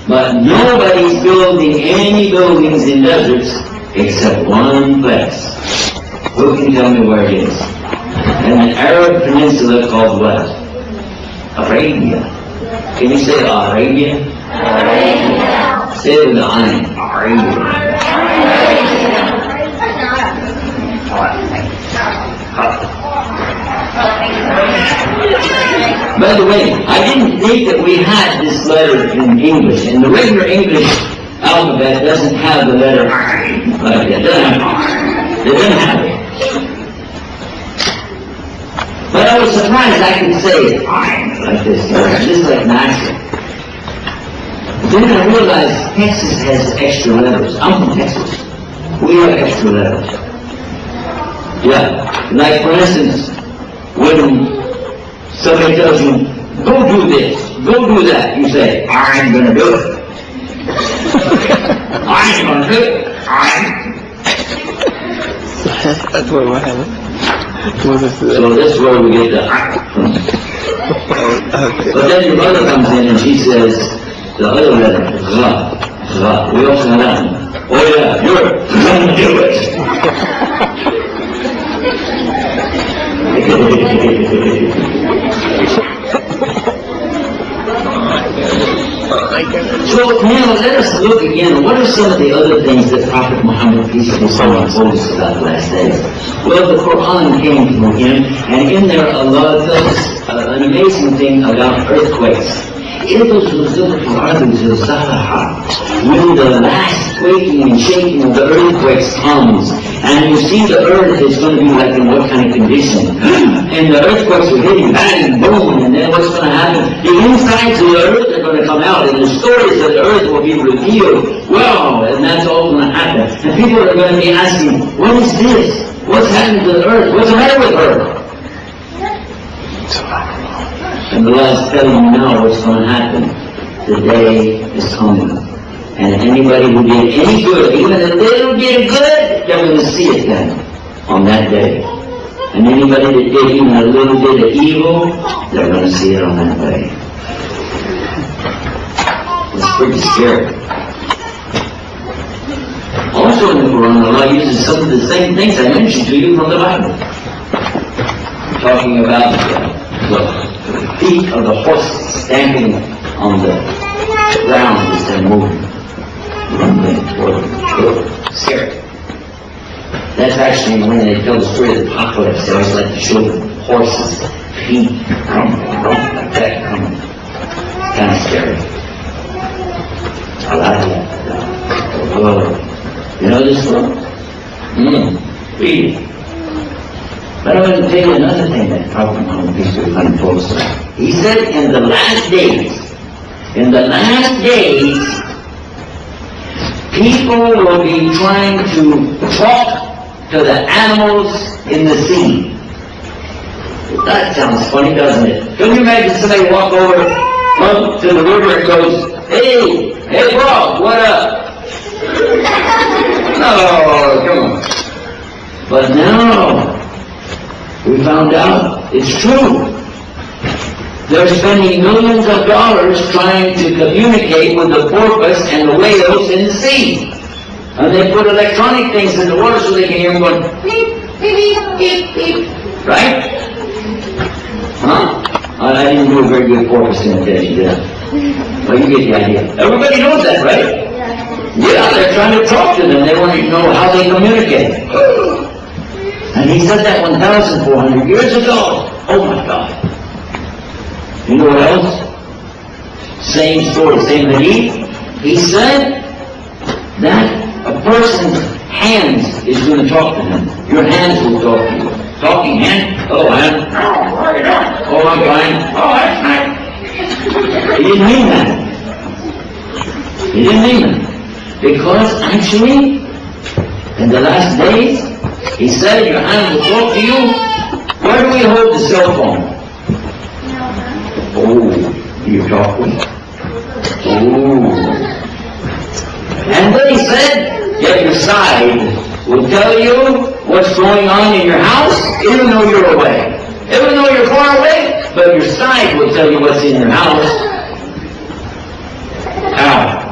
But nobody's building any buildings in deserts except one place. Who can tell me where it is? In the Arab peninsula called what? Arabia. Can you say Arabia? Arabia. Say it with the Ayn. Arabia. By the way, I didn't think that we had this letter in English, and the regular English alphabet doesn't have the letter Ayn like that. It doesn't have it. But I was surprised I could say Ayn like this, just like natural. Then I realized Texas has extra letters. I'm from Texas. We have extra letters. Yeah. Like for instance, when somebody tells you, go do this, go do that, you say, I ain't gonna do it. I ain't gonna do it. That's what happened. So that's where we get the from. But then your mother comes in and she says, the other letter, Ra. We also have that one. Oh yeah, you're gonna do it. So now let us look again. What are some of the other things that Prophet Muhammad peace be upon him told us about the last days? Well, the Quran came from him, and in there Allah tells us an amazing thing about earthquakes. When the last quaking and shaking of the earthquakes comes, and you see the earth is going to be like in what kind of condition, and the earthquakes are hitting, bang, boom, and then what's going to happen? The insides of the earth are going to come out, and the stories of the earth will be revealed. Wow, and that's all going to happen. And people are going to be asking, what is this? What's happening to the earth? What's the matter with her? And the Lord is telling you now what's going to happen. The day is coming. And anybody who did any good, even a little bit of good, they're going to see it then, on that day. And anybody that did even a little bit of evil, they're going to see it on that day. It's pretty scary. Also in the Quran, Allah uses some of the same things I mentioned to you from the Bible. Talking about the feet of the horses stamping on the ground as they're moving. Scary. That's actually when they tell the story of the apocalypse, they always like to show the horses feet like that coming. Kind of scary. You know this one? Read it. But I'm going to tell you another thing that Prophet Muhammad peace be upon him told us. He said in the last days, people will be trying to talk to the animals in the sea. That sounds funny, doesn't it? Can you imagine somebody walk over to the river and goes, hey bro, what up? No, come on. But now, we found out it's true. They're spending millions of dollars trying to communicate with the porpoise and the whales in the sea. And they put electronic things in the water so they can hear them going, beep, beep, beep, beep. Right? Huh? I didn't do a very good porpoise imitation, did I? Well, you get the idea. Everybody knows that, right? Yeah, they're trying to talk to them. They want to know how they communicate. And he said that 1,400 years ago. Oh my God. You know what else? Same story, same hadith. He said that a person's hands is going to talk to him. Your hands will talk to you. Talking hand. Hello, hand. Oh, what are you doing? Oh, I'm fine. Oh, that's nice. He didn't mean that. He didn't mean that. Because actually, in the last days, he said your hands will talk to you. Where do we hold the cell phone? Oh, you're talking. Oh. And then he said that your side will tell you what's going on in your house, even though you're away. Even though you're far away, but your side will tell you what's in your house. How?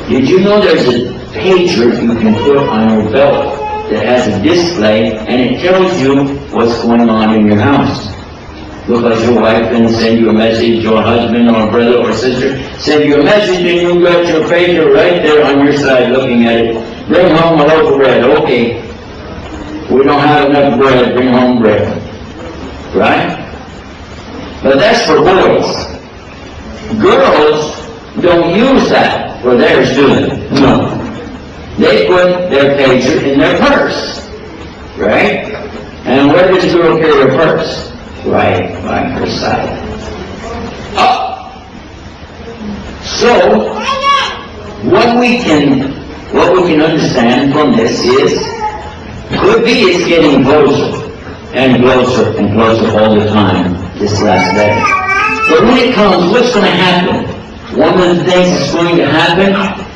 Did you know there's a pager you can put on your belt that has a display and it tells you what's going on in your house? Look like your wife can send you a message, or a husband, or a brother, or sister, send you a message and you got your pager right there on your side looking at it. Bring home a loaf of bread. Okay. We don't have enough bread, bring home bread. Right? But that's for boys. Girls don't use that for theirs, do they? No. They put their pager in their purse. Right? And where does the girl carry her purse? Right by her side. Up. So, what we can understand from this is, could be it's getting closer and closer and closer all the time this last day. But when it comes, what's going to happen? One of the things that's going to happen,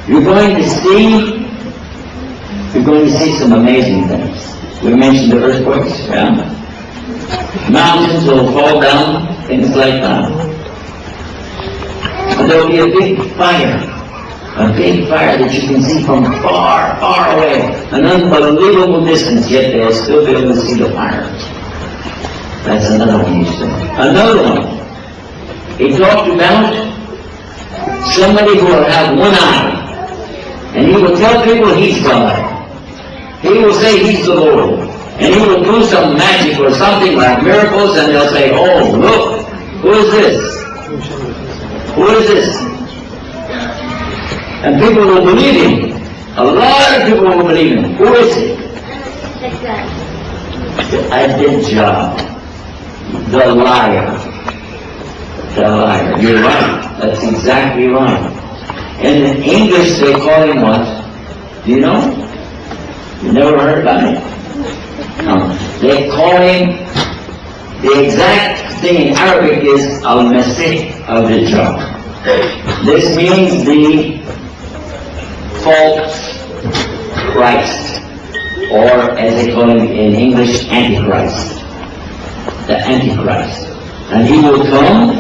you're going to see some amazing things. We mentioned the earthquakes, yeah? Mountains will fall down, things like that. And there will be a big fire that you can see from far, far away, an unbelievable distance, yet they'll still be able to see the fire. That's another one you said. Another one. He talked about somebody who will have one eye, and he will tell people he's God. He will say he's the Lord. And he will do some magic or something like miracles, and they'll say, oh, look, who is this? Who is this? And people will believe him. A lot of people will believe him. Who is he? Ad-Dajjal. The liar. The liar. You're right. That's exactly right. And in English they call him what? Do you know? You never heard about it? No. They call him, the exact thing in Arabic is Al-Masih al-Dajjal. This means the false Christ, or as they call him in English, Antichrist. The Antichrist. And he will come,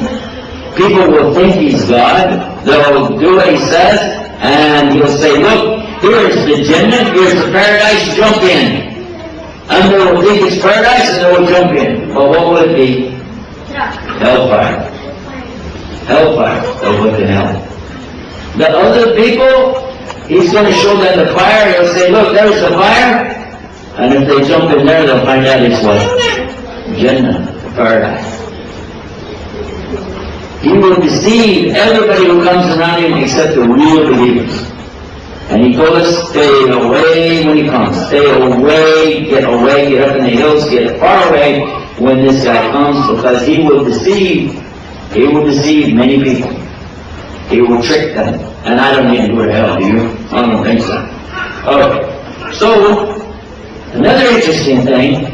people will think he's God, they'll do what he says, and he'll say, look, here's the Jannah, here's the paradise, jump in. And they will think it's paradise and they will jump in. But what will it be? Hellfire. Hellfire. They'll go to hell. The other people, he's going to show them the fire. He'll say, look, there's the fire. And if they jump in there, they'll find out it's what? Jannah, paradise. He will deceive everybody who comes around him except the real believers. And he told us, stay away when he comes. Stay away, get up in the hills, get far away when this guy comes, because he will deceive many people. He will trick them. And I don't need to go to hell, do you? I don't think so. Okay. So, another interesting thing,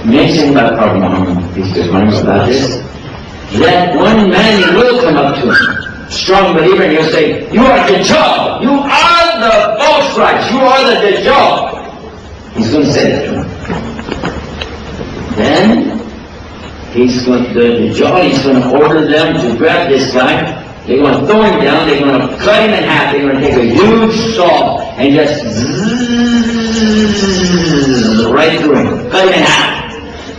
mentioned by Prophet Muhammad, peace be upon him, about this, that one man will come up to him, strong believer, and he'll say, you are Dajjal! You are the false Christ! You are the Dajjal! He's going to say that to him. Then, the Dajjal, he's going to order them to grab this guy. They're going to throw him down, they're going to cut him in half, they're going to take a huge saw and just zzz right through him, cut him in half.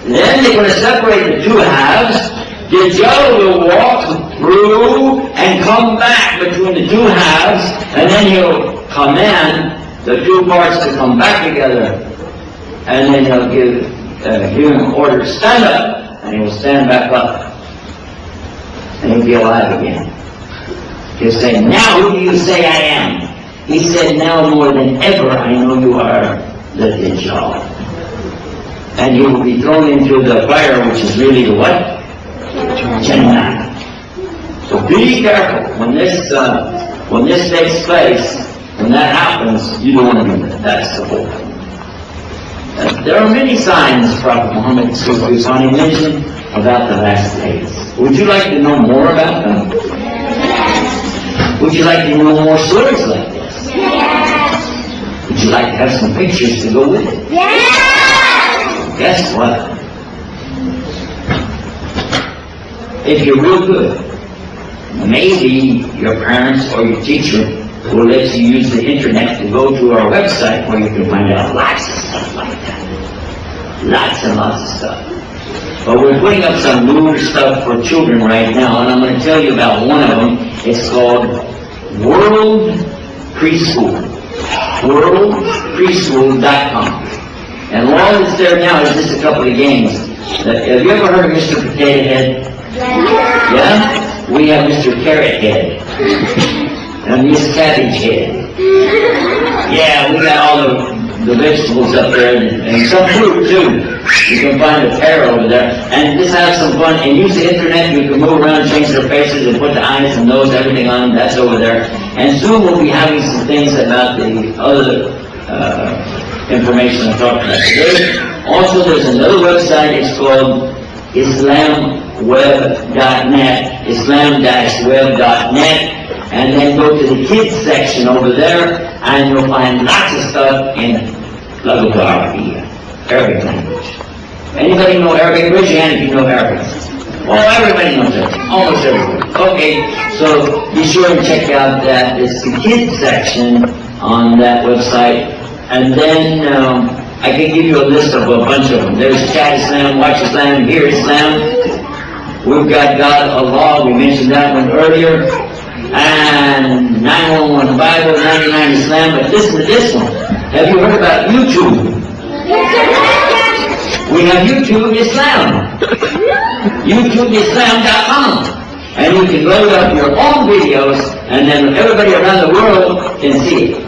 Then they're going to separate the two halves. Dajjal will walk through and come back between the two halves, and then he'll command the two parts to come back together. And then he'll give him order to stand up, and he will stand back up. And he'll be alive again. He'll say, now who do you say I am? He said, now more than ever I know you are the Dajjal. And he will be thrown into the fire, which is really the what? Jannah. So be careful when this takes place. When that happens, you don't want to do that. That's the whole thing. There are many signs Prophet Muhammad mentioned about the last days. Would you like to know more about them? Would you like to know more stories like this? Yes. Would you like to have some pictures to go with it? Yes. Guess what? If you're real good, maybe your parents or your teacher will let you use the internet to go to our website where you can find out lots of stuff like that. Lots and lots of stuff. But we're putting up some new stuff for children right now, and I'm going to tell you about one of them. It's called World Preschool. WorldPreschool.com. And all that's there now is just a couple of games. Have you ever heard of Mr. Potato Head? Yeah? We have Mr. Carrot Head. And Miss Cabbage Head. Yeah, we got all the vegetables up there, and some fruit too. You can find a pear over there. And just have some fun and use the internet. You can move around, change their faces, and put the eyes and nose, everything on them. That's over there. And soon we'll be having some things about the other information I'm talking about today. Also, there's another website. It's called islamweb.net, islam-web.net, and then go to the kids section over there, and you'll find lots of stuff in Lecutre, Arabic language. Anybody know Arabic? Raise your hand if you know Arabic. Oh, everybody knows it. Almost everybody. Okay, so be sure and check out that. It's the kids section on that website, and then I can give you a list of a bunch of them. There's Chat Islam, Watch Islam, Hear Islam. We've got God Allah, we mentioned that one earlier. And 911 Bible, 99 Islam. But listen to this one. Have you heard about YouTube? We have YouTube Islam. YouTubeIslam.com. And you can load up your own videos, and then everybody around the world can see it.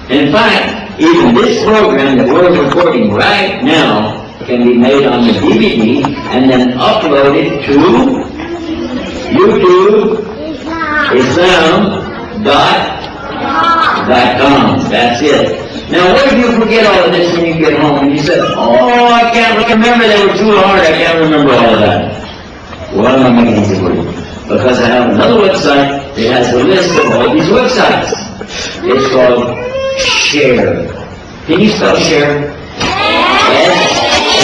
In fact, even this program that we're recording right now can be made on the DVD and then uploaded to YouTube Islam.com. That's it. Now, what if you forget all of this when you get home and you say, oh, I can't remember, they were too hard, I can't remember all of that. Well, I'm not making it easy for you. Because I have another website that has a list of all these websites. It's called Share. Can you spell Share? S-H-A-R.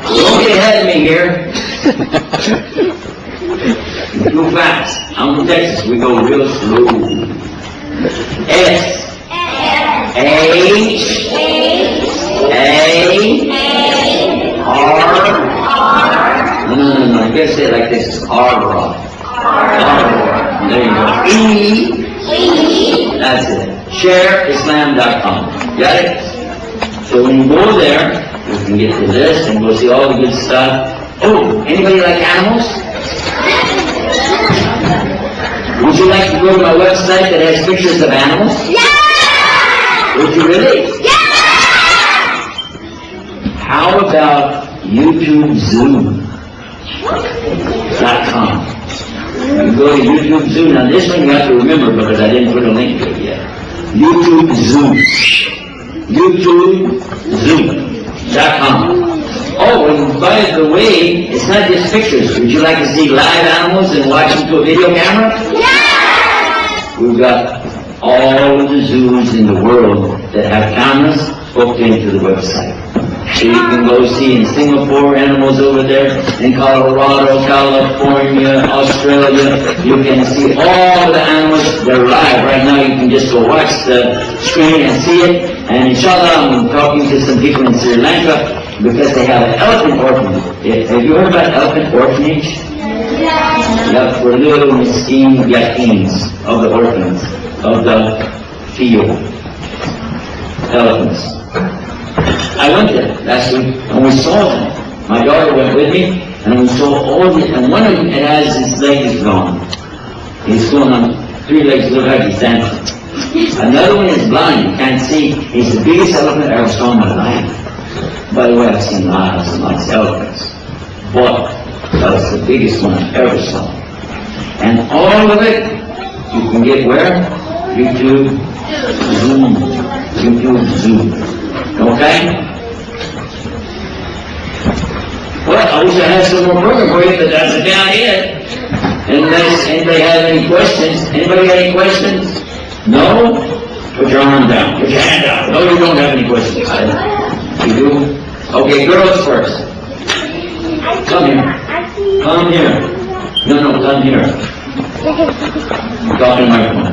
Don't get ahead of me here. Too fast. I'm from Texas. We go real slow. S-H-A-R. No. You gotta say it like this. R. There you go. E. That's it. ShareIslam.com. Got it? So when you go there, can get the list and we'll see all the good stuff. Oh, anybody like animals? Would you like to go to my website that has pictures of animals? Yeah! Would you really? Yeah! How about YouTubeZoo.com? You go to YouTube Zoo. Now this one you have to remember because I didn't put a link to it yet. YouTube Zoo. YouTubeZoo.com. Oh, and by the way, it's not just pictures. Would you like to see live animals and watch them to a video camera? Yeah! We've got all of the zoos in the world that have cameras hooked into the website. So you can go see in Singapore animals over there, in Colorado, California, Australia. You can see all the animals. They're live right now. You can just go watch the screen and see it. And inshallah, I'm talking to some people in Sri Lanka because they have an elephant orphanage. Have you heard about elephant orphanage? Yeah, for little miskin yatims of the orphans of the field. Elephants. I went there last week and we saw them. My daughter went with me and we saw all the, and one of them has his legs gone. He's going on 3 legs, look like he's dancing. Another one is blind, you can't see. He's the biggest elephant I ever saw in my life. By the way, I've seen lots and lots of elephants. But that was the biggest one I ever saw. And all of it, you can get where? YouTube Zoom. YouTube Zoom. Okay? Well, I wish I had some more program for you, but that's about it. Unless anybody has any questions. Anybody got any questions? No? Put your arm down. Put your hand down. No, you don't have any questions. You do? Okay, girls first. Come here. Come here. No, come here. Talk in my phone.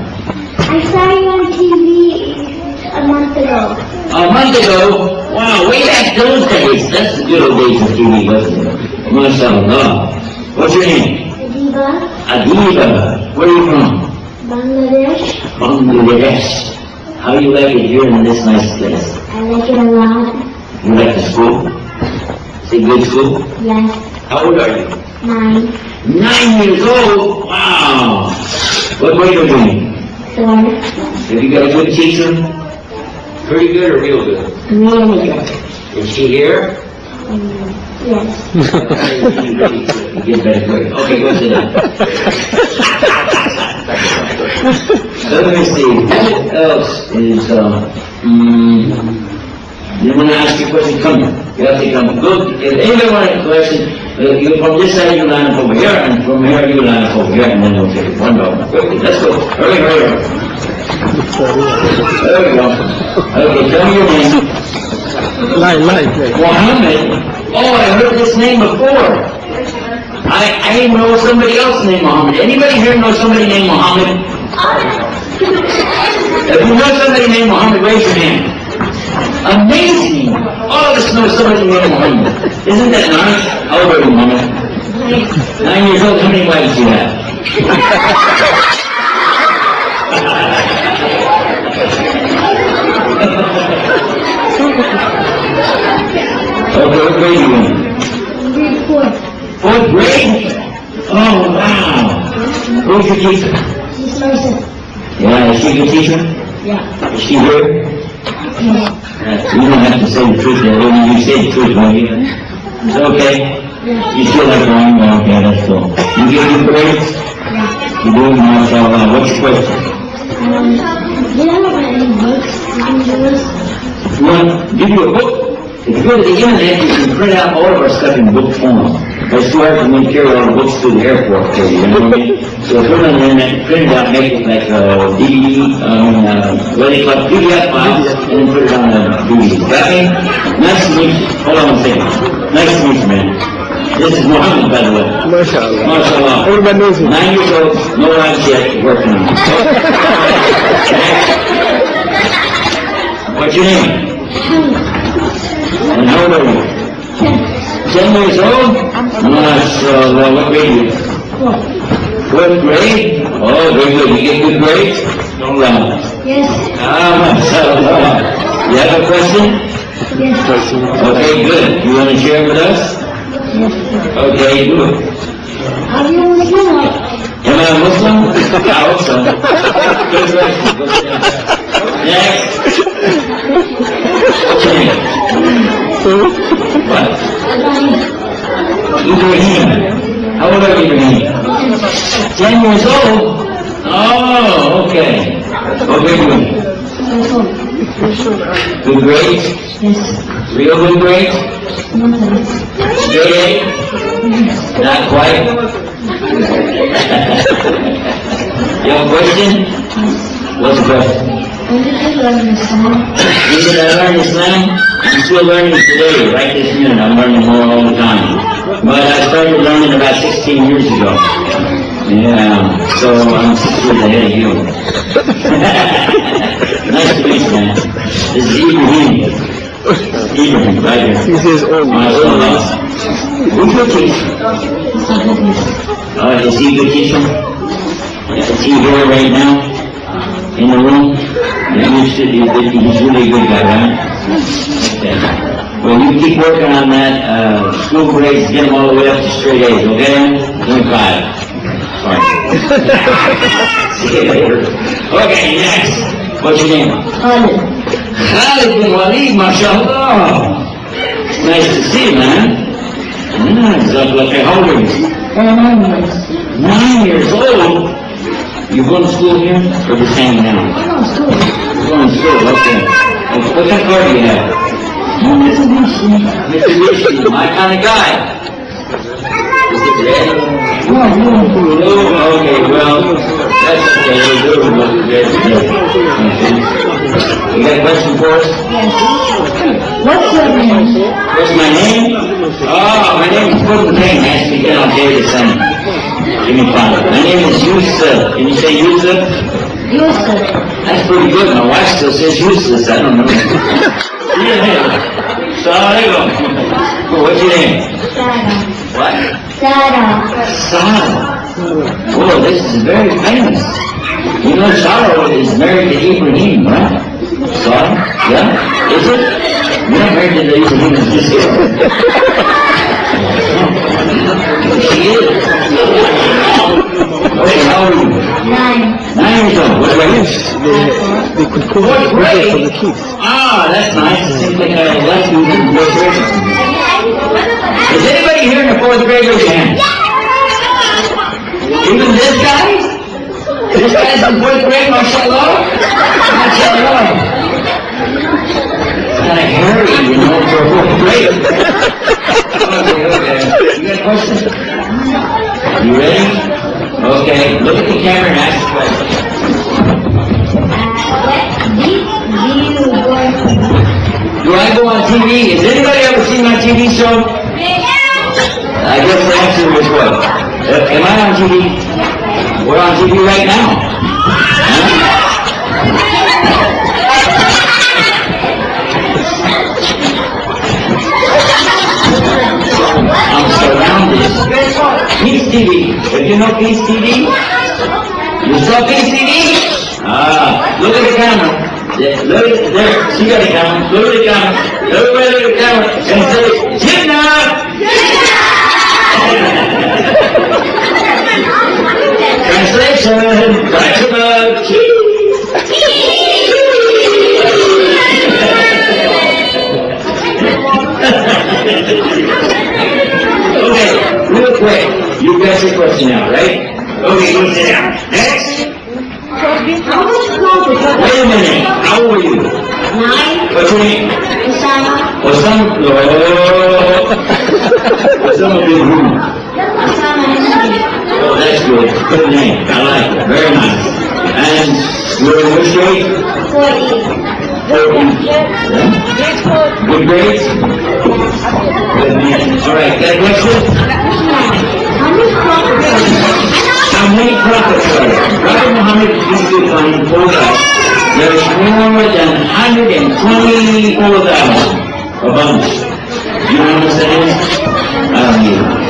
I saw you on TV a month ago. A month ago? Wow, way back those days. That's the good old days of TV, wasn't it? MashaAllah. What's your name? Adiba. Where are you from? Bangladesh. Bangladesh. How do you like it here in this nice place? I like it a lot. You like the school? Is it good school? Yes. How old are you? 9. 9 years old? Wow. What grade are you in? 4. Have you got a good teacher? Pretty good or real good? Really good. Is she here? Yes. You get better grade. Okay, go sit down. Let me see. What else is, you want to ask your question? Come here. You have to come. Look, if anybody wants a question, you from this side you line up over here, and from here you line up over here, and then we'll take it one by one. Quickly, let's go. Hurry. There we go. Okay, tell me your name. Line. Mohammed. Oh, I heard this name before. I know somebody else named Mohammed. Anybody here know somebody named Mohammed? If you know somebody named Mohammed, raise your hand. Amazing! All of us know somebody named Mohammed. Isn't that nice? How old are you, Mohammed? 9 years old. How many wives do you have? Okay, what grade are you in? Grade 4. 4th grade? Oh, wow. Who's your teacher? She's Marissa. Yeah, is she a good teacher? Yeah. Is she here? Yeah. You don't have to say the truth there. When you say the truth, won't you? It's okay. You still have one? Okay, that's cool. You get good grades? Yeah. You do, mashallah. What's your question? Do you have any books you can give us? You want to give you a book? If you go to the internet, you can print out all of our stuff in book form. It's too hard for me to carry all the books to the airport for you, you know what I mean? So put it on the internet, print it out, make it like a DVD, what do you call it, PDF file, and then put it on a DVD. Got me? Nice to meet you. Hold on a second. Nice to meet you, man. This is Mohammed, by the way. MashaAllah. MashaAllah. Everybody knows him. 9 years old, no wives yet, working on it. What's your name? And how old are you? 10 years old? MashaAllah. What grade are you? 4th grade? Oh, very good. You get good grades? Don't lie. Yes. MashaAllah. You have a question? Yes. Okay, good. You want to share with us? Yes. Okay, do it. Are you Muslim or? Am I a Muslim? I hope so. Good question. Good question. Next. What's your name? What? Ibrahim. How old are you, Ibrahim? 10 years old? Oh, okay. What grade are you? Good grades? Yes. Real good grades? Straight A? Not quite? You have a question? What's the question? When did you learn Islam? When did I learn Islam? I'm still learning today, right this minute. I'm learning more all the time. But I started learning about 16 years ago. Yeah, so I'm 6 years ahead of you. Nice to meet you, man. This is Ibrahim. Ibrahim, right here. He's his own. Who's your teacher? Is he a good teacher? Is he here right now? In the room? He's really a good guy, right? Okay. Well, you keep working on that, school grades, get them all the way up to straight A's, okay? 25. Sorry. See you later. Okay, next. What's your name? Khalid. Khalid bin Walid, mashallah. Nice to see you, man. How old are you? 9 years. 9 years old? You going to school here or just hanging out? No, school. You're going to school, okay. What kind of car do you have? Mitsubishi. Mitsubishi, my kind of guy. Is it red? No, no. Blue? Okay, well, that's okay. We'll do it with red today. Okay. You got a question for us? Yes. What's your name? What's my name? Oh, my name is Put the name. Ask me again, I'll tell you the same. Give me five. My name is Yusuf. Can you say Yusuf? Yusuf. That's pretty good. My wife still says useless. I don't know. Yeah. Assalamualaikum. What's your name? Sarah. What? Sarah. Sarah. Oh, this is very famous. You know, Sarah is married to Ibrahim, right? Sarah? Yeah? Is it? You're not married to the Ibrahim, it's just here. She is. Okay, how old are you? 9. 9 years old. What about you? They could call Fourth it for grade? the kids. Ah, that's nice. It seems like I left you in fourth grade. Is anybody here in the fourth grade? Raise your hand. Even this guy? This guy's in fourth grade, mashallah? Mashallah. It's kind of hairy, you know, for a fourth grade. Okay. You got a question? You ready? Okay, look at the camera and ask the question. Do I go on TV? Has anybody ever seen my TV show? I guess the answer was what? Am I on TV? We're on TV right now. Huh? I'm surrounded. Peace TV. If you know Peace TV? You saw Peace TV? Ah, look at the camera. Look at there. She got a camera. Look at the camera. Everybody look at the camera. And say, Jinnah! Translation. Back to the Okay, real quick. You got your question now, right? Okay, go sit down. Next. How much profit? Wait a minute. How old are you? 9. What's your name? Osama. Osama. Osama bin Laden. Osama Hamid. Oh, that's good. Good name. I like it. Very nice. And you're in which grade? 40. Good grades? Good man. All right, got a question? How many profits? How many prophets are there? Prophet Muhammad used to find told us there's more than 124,000 above us. You know how much that is?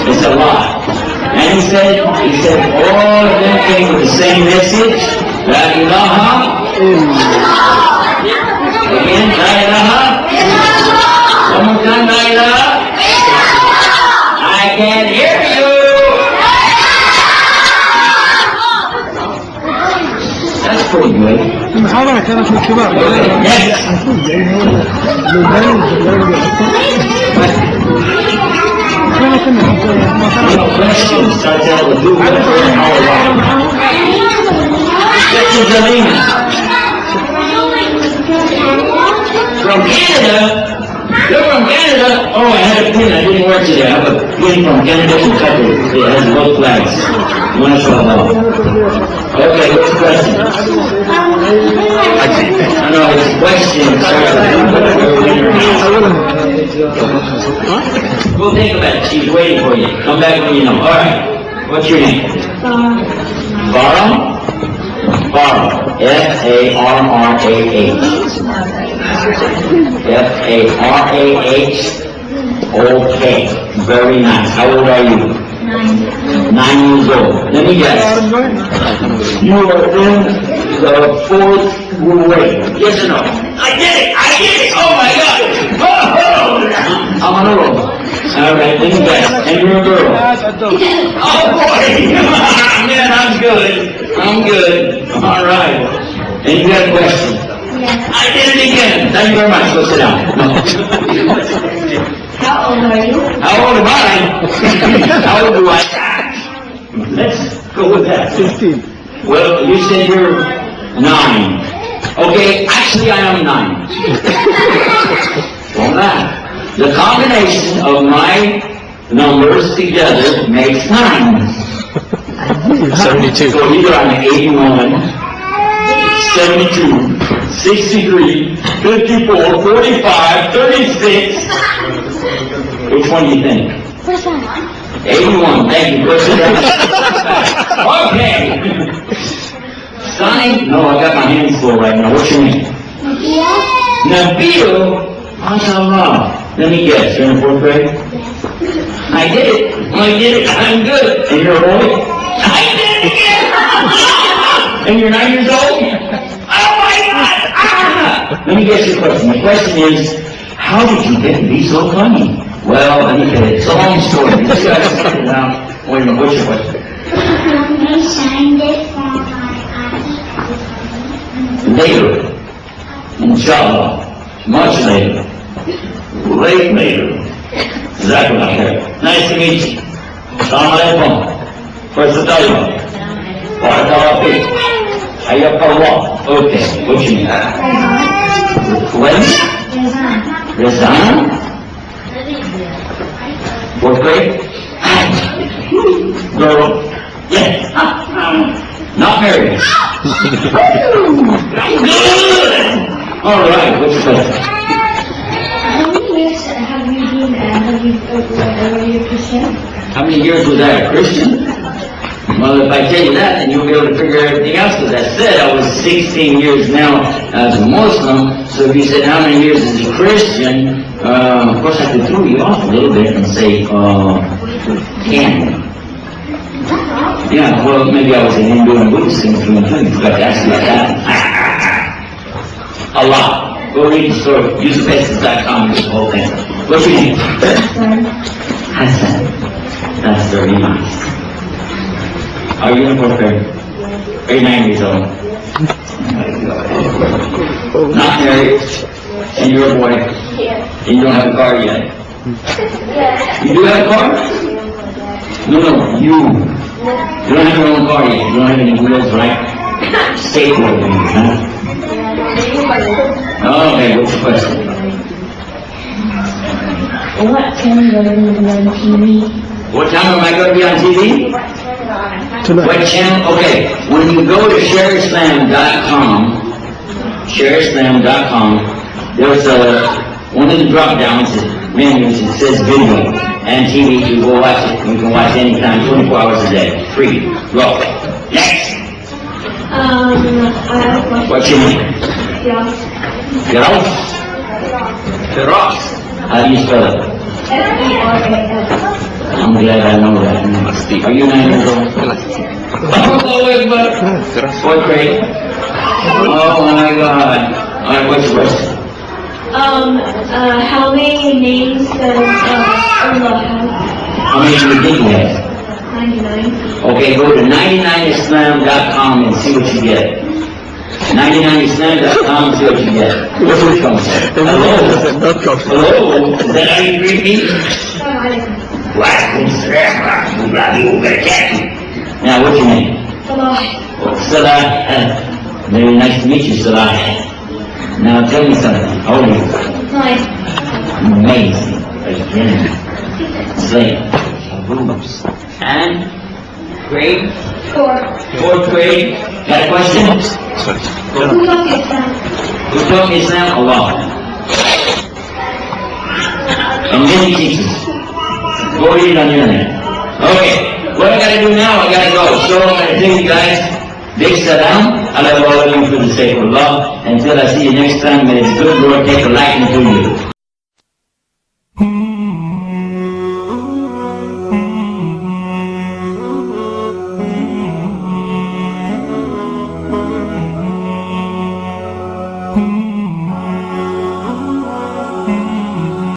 It's a lot. And he said, all of them came with the same message. La ilaha. Again, la ilaha. That's pretty good. المحاضرة كانت للكبار. Next. Question starts out with who, what, where, and how, or why. Question Zelina. From Canada. You're from Canada? Oh, I had a pin. I didn't work today. I have a pin from Canada to cover. It has both flags. MashaAllah. Okay, what's the question? I know, it's a question. We'll think about it. She's waiting for you. Come back when you know. All right. What's your name? Farah? Farah. Farrah. Farrah. Okay. Very nice. How old are you? 9 years old. Let me guess. You are in the 4th grade. Yes or no? I did it! I did it! Oh my God! Oh, I'm on a roll. All right, let me guess. And you're a girl. Oh boy! Man, I'm good. I'm good. All right. And you got a question? I did it again. Thank you very much. Go sit down. How old are you? How old am I? How old do I act? Let's go with that. 15. Well, you said you're 9. Okay, actually I am 9. Well, that. The combination of my numbers together makes 9. 72. So either I'm 81, 72, 63, 54, 45, 36. Which one do you think? First one. 81, thank you. Okay. Sonny? No, I got my hands full right now. What's your name? Nabil? MashaAllah. Let me guess, you're in the 4th grade? I did it. I'm good. And you're a boy? I did it again. And you're 9 years old? Oh my God. Ah. Let me guess your question. The question is, how did you get to be so funny? Well, let me tell you, it's a long story. You just gotta sit it down. Wait a minute, what's your question? I signed it for my Later. Inshallah. Much later. Late later. Exactly what I heard. Nice to meet you. Assalamu alaikum. First of all, Barakallah feek. Hayyakallah. Okay, what's your name? When? Rizan? 4th grade? Girl? Yes. Not married. Good! All right, what's your question? How many years have you been a Christian? How many years was I a Christian? Well, if I tell you that, then you'll be able to figure everything else, because I said I was 16 years now as a Muslim, so if you said how many years as a Christian, of course I could throw you off a little bit and say, 10. Yeah, well, maybe I was a Hindu and Buddhist thing through and through, you forgot to ask me about that. A lot. Go read the story, usebasis.com, this whole thing. What's your name? Hassan. That's very nice. Are you in 4th grade? Are you 9 years old? Not married? And you're a boy? And you don't have a car yet? You do have a car? No, you. You don't have your own car yet. You don't have any wheels, right? Skateboard, maybe, huh? Okay, what's the question? What channel are you going to be on TV? What time am I going to be on TV? Tonight. What channel? Okay, when you go to shareislam.com, there's one of the drop downs, menus, it says video and TV. You go watch it. You can watch anytime, 24 hours a day, free. Go. Next. I have a question. What's your name? Yeah. Firas. How do you spell it? F-E-R-A-S. I'm glad I know that. Are you 9 years old? Oh, but 4th grade? Oh my God. Alright, what's your question? How many names does Allah have? How many do you think you have? 99. Okay, go to 99islam.com and see what you get. 99islam.com, see what you get. What's your phone say? Hello? Hello? Is that how you greet me? Assalamu alaikum. Now, what's your name? Salah. Salah. Very nice to meet you, Salah. Now, tell me something. How old are you? 9. Amazing. Again. Slave. And grade? 4. 4th grade. Got a question? Who taught you Islam? Who taught me Islam? Allah. And many teachers. Go read it on the internet. Okay. What I gotta do now, I gotta go. So I'm gonna take you guys. Big salam. Allah will allow you for the sake of Allah. Until I see you next time, may the good Lord take a liking to you.